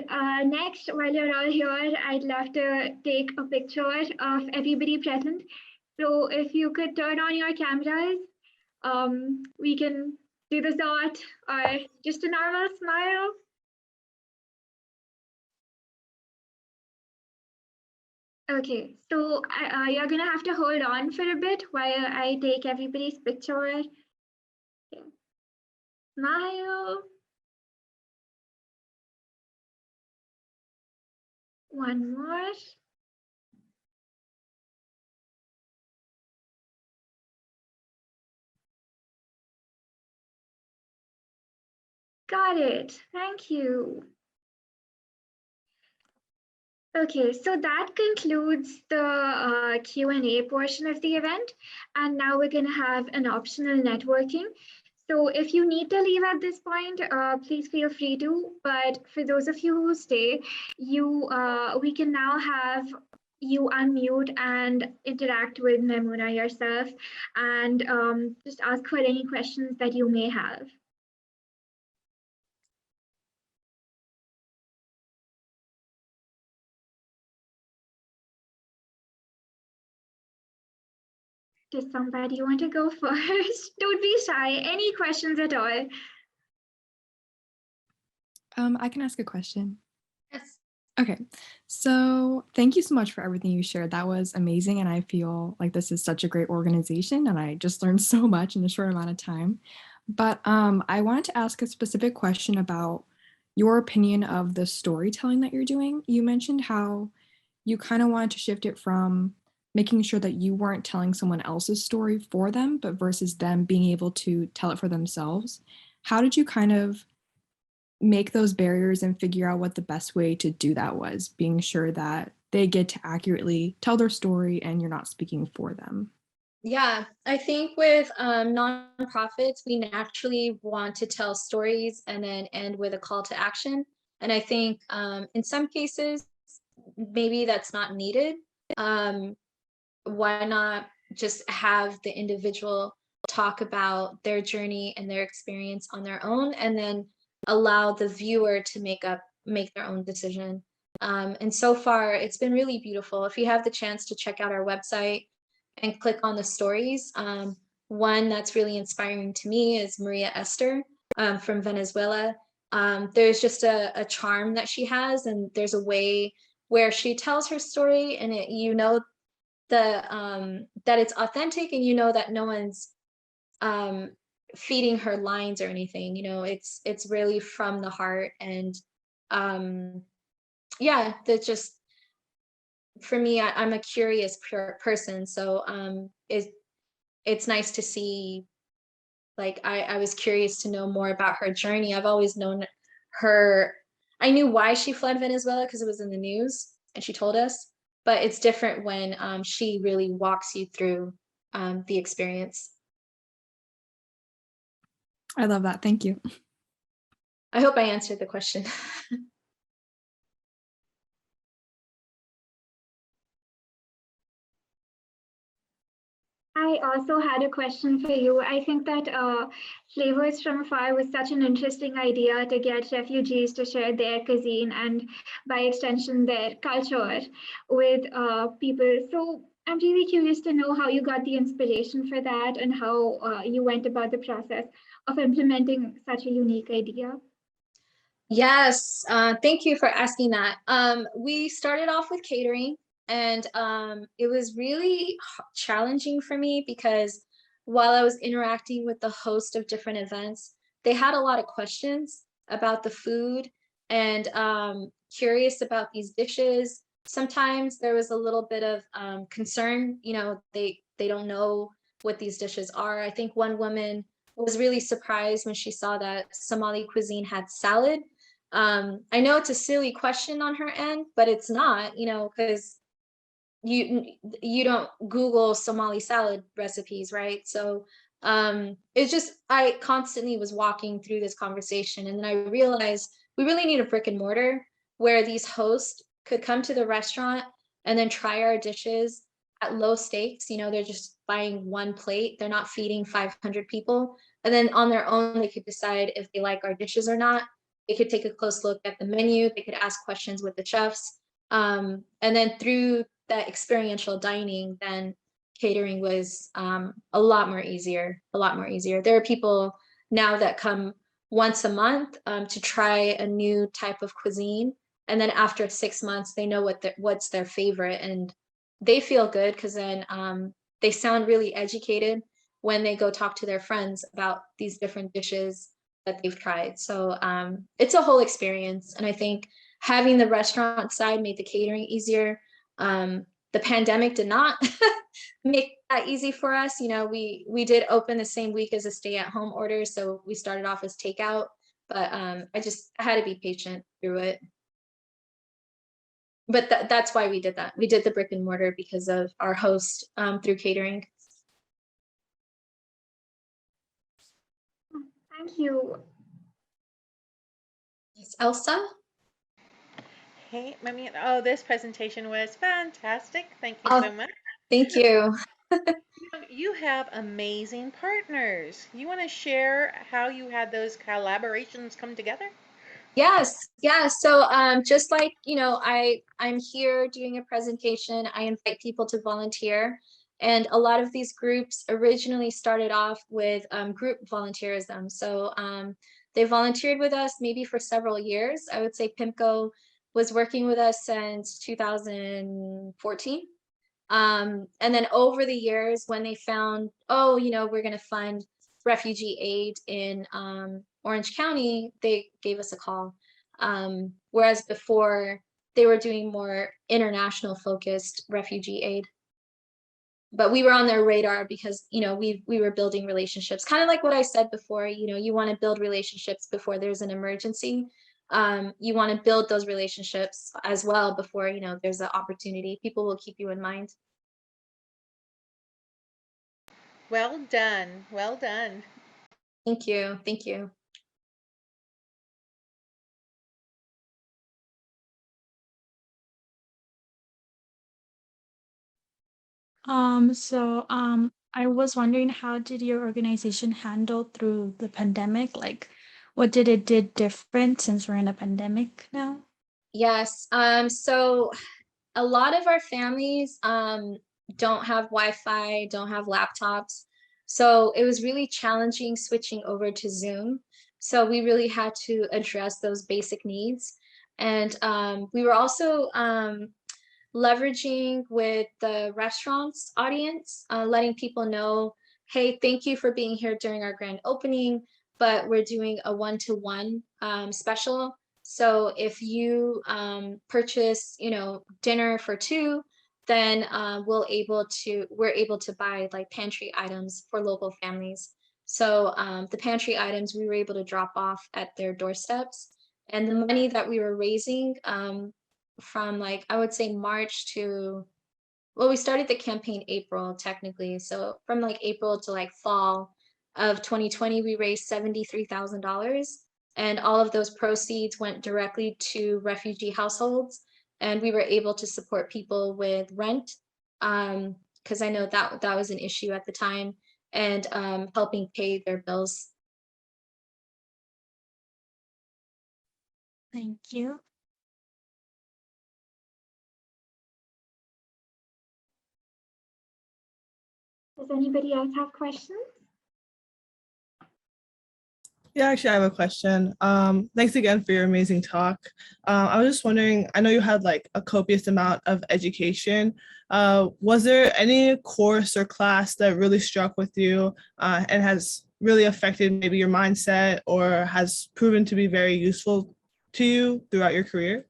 next, while you're all here, I'd love to take a picture of everybody present. So if you could turn on your cameras, we can do the dot or just a normal smile. Okay, so you're gonna have to hold on for a bit while I take everybody's picture. Okay. Smile. One more. Got it. Thank you. Okay, so that concludes the Q&A portion of the event. And now we're going to have an optional networking. So if you need to leave at this point, please feel free to. But for those of you who stay, we can now have you unmute and interact with Meymuna yourself and just ask her any questions that you may have. Does somebody want to go first? Don't be shy. Any questions at all? I can ask a question. Yes. Okay, so thank you so much for everything you shared. That was amazing. And I feel like this is such a great organization and I just learned so much in a short amount of time. But I wanted to ask a specific question about your opinion of the storytelling that you're doing. You mentioned how you kind of wanted to shift it from making sure that you weren't telling someone else's story for them, but versus them being able to tell it for themselves. How did you kind of make those barriers and figure out what the best way to do that was, being sure that they get to accurately tell their story and you're not speaking for them? Yeah, I think with nonprofits, we naturally want to tell stories and then end with a call to action. And I think in some cases, maybe that's not needed. Why not just have the individual talk about their journey and their experience on their own, and then allow the viewer to make their own decision. And so far, it's been really beautiful. If you have the chance to check out our website and click on the stories, one that's really inspiring to me is Maria Esther from Venezuela. There's just a charm that she has, and there's a way where she tells her story, and that it's authentic, and that no one's feeding her lines or anything. It's really from the heart. And yeah, that just, for me, I'm a curious person, so it's nice to see, like, I was curious to know more about her journey. I've always known her. I knew why she fled Venezuela because it was in the news and she told us, but it's different when she really walks you through the experience. I love that. Thank you. I hope I answered the question. I also had a question for you. I think that Flavors from Afar was such an interesting idea to get refugees to share their cuisine and, by extension, their culture with people. So I'm really curious to know how you got the inspiration for that and how you went about the process of implementing such a unique idea. Yes, thank you for asking that. We started off with catering, and it was really challenging for me because while I was interacting with the host of different events, they had a lot of questions about the food and curious about these dishes. Sometimes there was a little bit of concern, they don't know what these dishes are. I think one woman was really surprised when she saw that Somali cuisine had salad. I know it's a silly question on her end, but it's not, because you don't Google Somali salad recipes, right? So it's just, I constantly was walking through this conversation, and then I realized we really need a brick and mortar where these hosts could come to the restaurant and then try our dishes at low stakes. They're just buying one plate, they're not feeding 500 people, and then on their own they could decide if they like our dishes or not. They could take a close look at the menu, they could ask questions with the chefs, and then through that experiential dining, then catering was a lot more easier, a lot more easier. There are people now that come once a month to try a new type of cuisine. And then after 6 months, they know what's their favorite, and they feel good because then they sound really educated when they go talk to their friends about these different dishes that they've tried. So it's a whole experience. And I think having the restaurant side made the catering easier. The pandemic did not make that easy for us. You know, we did open the same week as a stay-at-home order, so we started off as takeout, but I had to be patient through it. But that's why we did that. We did the brick and mortar because of our host through catering. Thank you. Yes, Elsa? Hey, Meymuna. Oh, this presentation was fantastic. Thank you Oh, so much. thank you. You have amazing partners. You want to share how you had those collaborations come together? Yes, yeah. So just like, you know, I'm here doing a presentation, I invite people to volunteer. And a lot of these groups originally started off with group volunteerism. So they volunteered with us maybe for several years. I would say PIMCO was working with us since 2014. And then over the years, when they found, oh, you know, we're going to fund refugee aid in Orange County, they gave us a call. Whereas before, they were doing more international focused refugee aid. But we were on their radar because, you know, we were building relationships, kind of like what I said before. You know, you want to build relationships before there's an emergency. You want to build those relationships as well before, you know, there's an opportunity. People will keep you in mind. Well done. Well done. Thank you. Thank you. I was wondering, how did your organization handle through the pandemic? Like, what did it did different since we're in a pandemic now? Yes. So a lot of our families don't have Wi-Fi, don't have laptops. So it was really challenging switching over to Zoom. So we really had to address those basic needs. And we were also leveraging with the restaurants audience, letting people know, hey, thank you for being here during our grand opening, but we're doing a one-to-one special. So if you purchase, you know, dinner for two, then we're able to buy like pantry items for local families. So the pantry items we were able to drop off at their doorsteps, and the money that we were raising from, like, I would say March to, well, we started the campaign April technically. So from like April to like fall of 2020, we raised $73,000. And all of those proceeds went directly to refugee households. And we were able to support people with rent, because I know that was an issue at the time, and helping pay their bills. Thank you. Does anybody else have questions? Yeah, actually, I have a question. Thanks again for your amazing talk. I was just wondering, I know you had like a copious amount of education. Was there any course or class that really struck with you and has really affected maybe your mindset or has proven to be very useful to you throughout your career?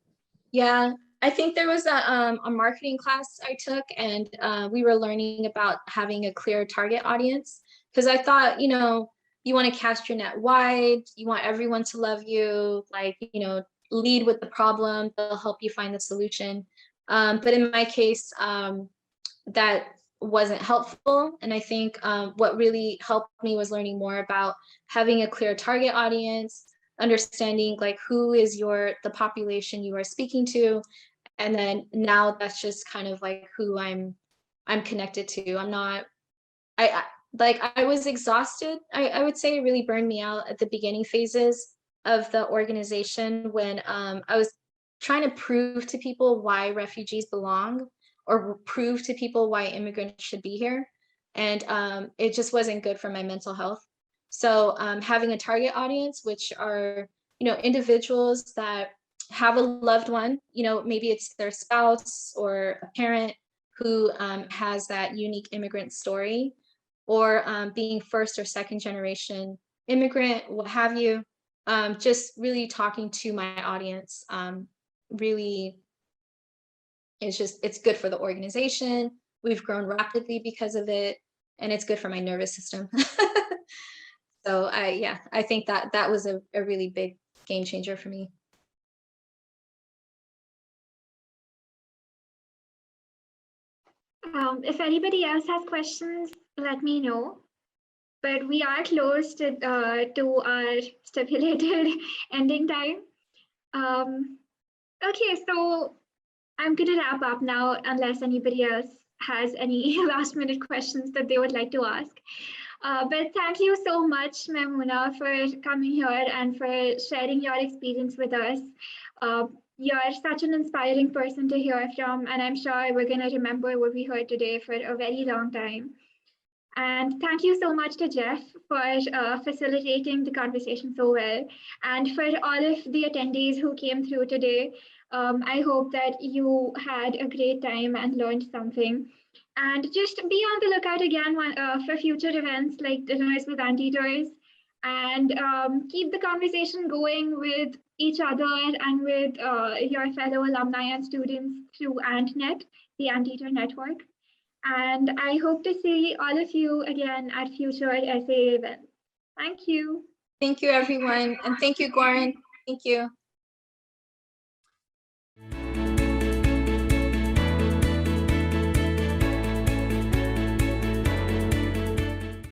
Yeah, I think there was a marketing class I took, and we were learning about having a clear target audience, because I thought, you know, you want to cast your net wide, you want everyone to love you, like, you know, lead with the problem, they'll help you find the solution. But in my case, that wasn't helpful. And I think what really helped me was learning more about having a clear target audience, understanding like who is the population you are speaking to. And then now that's just kind of like who I'm connected to. I was exhausted. I would say it really burned me out at the beginning phases of the organization when I was trying to prove to people why refugees belong. or prove to people why immigrants should be here. And it just wasn't good for my mental health. So having a target audience, which are, individuals that have a loved one, maybe it's their spouse or a parent who has that unique immigrant story, or being first or second generation immigrant, what have you. Just really talking to my audience really it's good for the organization. We've grown rapidly because of it, and it's good for my nervous system. So I think that was a really big game changer for me. If anybody else has questions, let me know. But we are close to our stipulated ending time. Okay, so I'm going to wrap up now, unless anybody else has any last minute questions that they would like to ask. But thank you so much, Meymuna, for coming here and for sharing your experience with us. You're such an inspiring person to hear from, and I'm sure we're going to remember what we heard today for a very long time. And thank you so much to Jeff for facilitating the conversation so well. And for all of the attendees who came through today, I hope that you had a great time and learned something. And just be on the lookout again for future events like Dinners with Anteaters, and keep the conversation going with each other and with your fellow alumni and students through AntNet, the Anteater Network. And I hope to see all of you again at future SA events. Thank you. Thank you, everyone. And thank you, Goran. Thank you.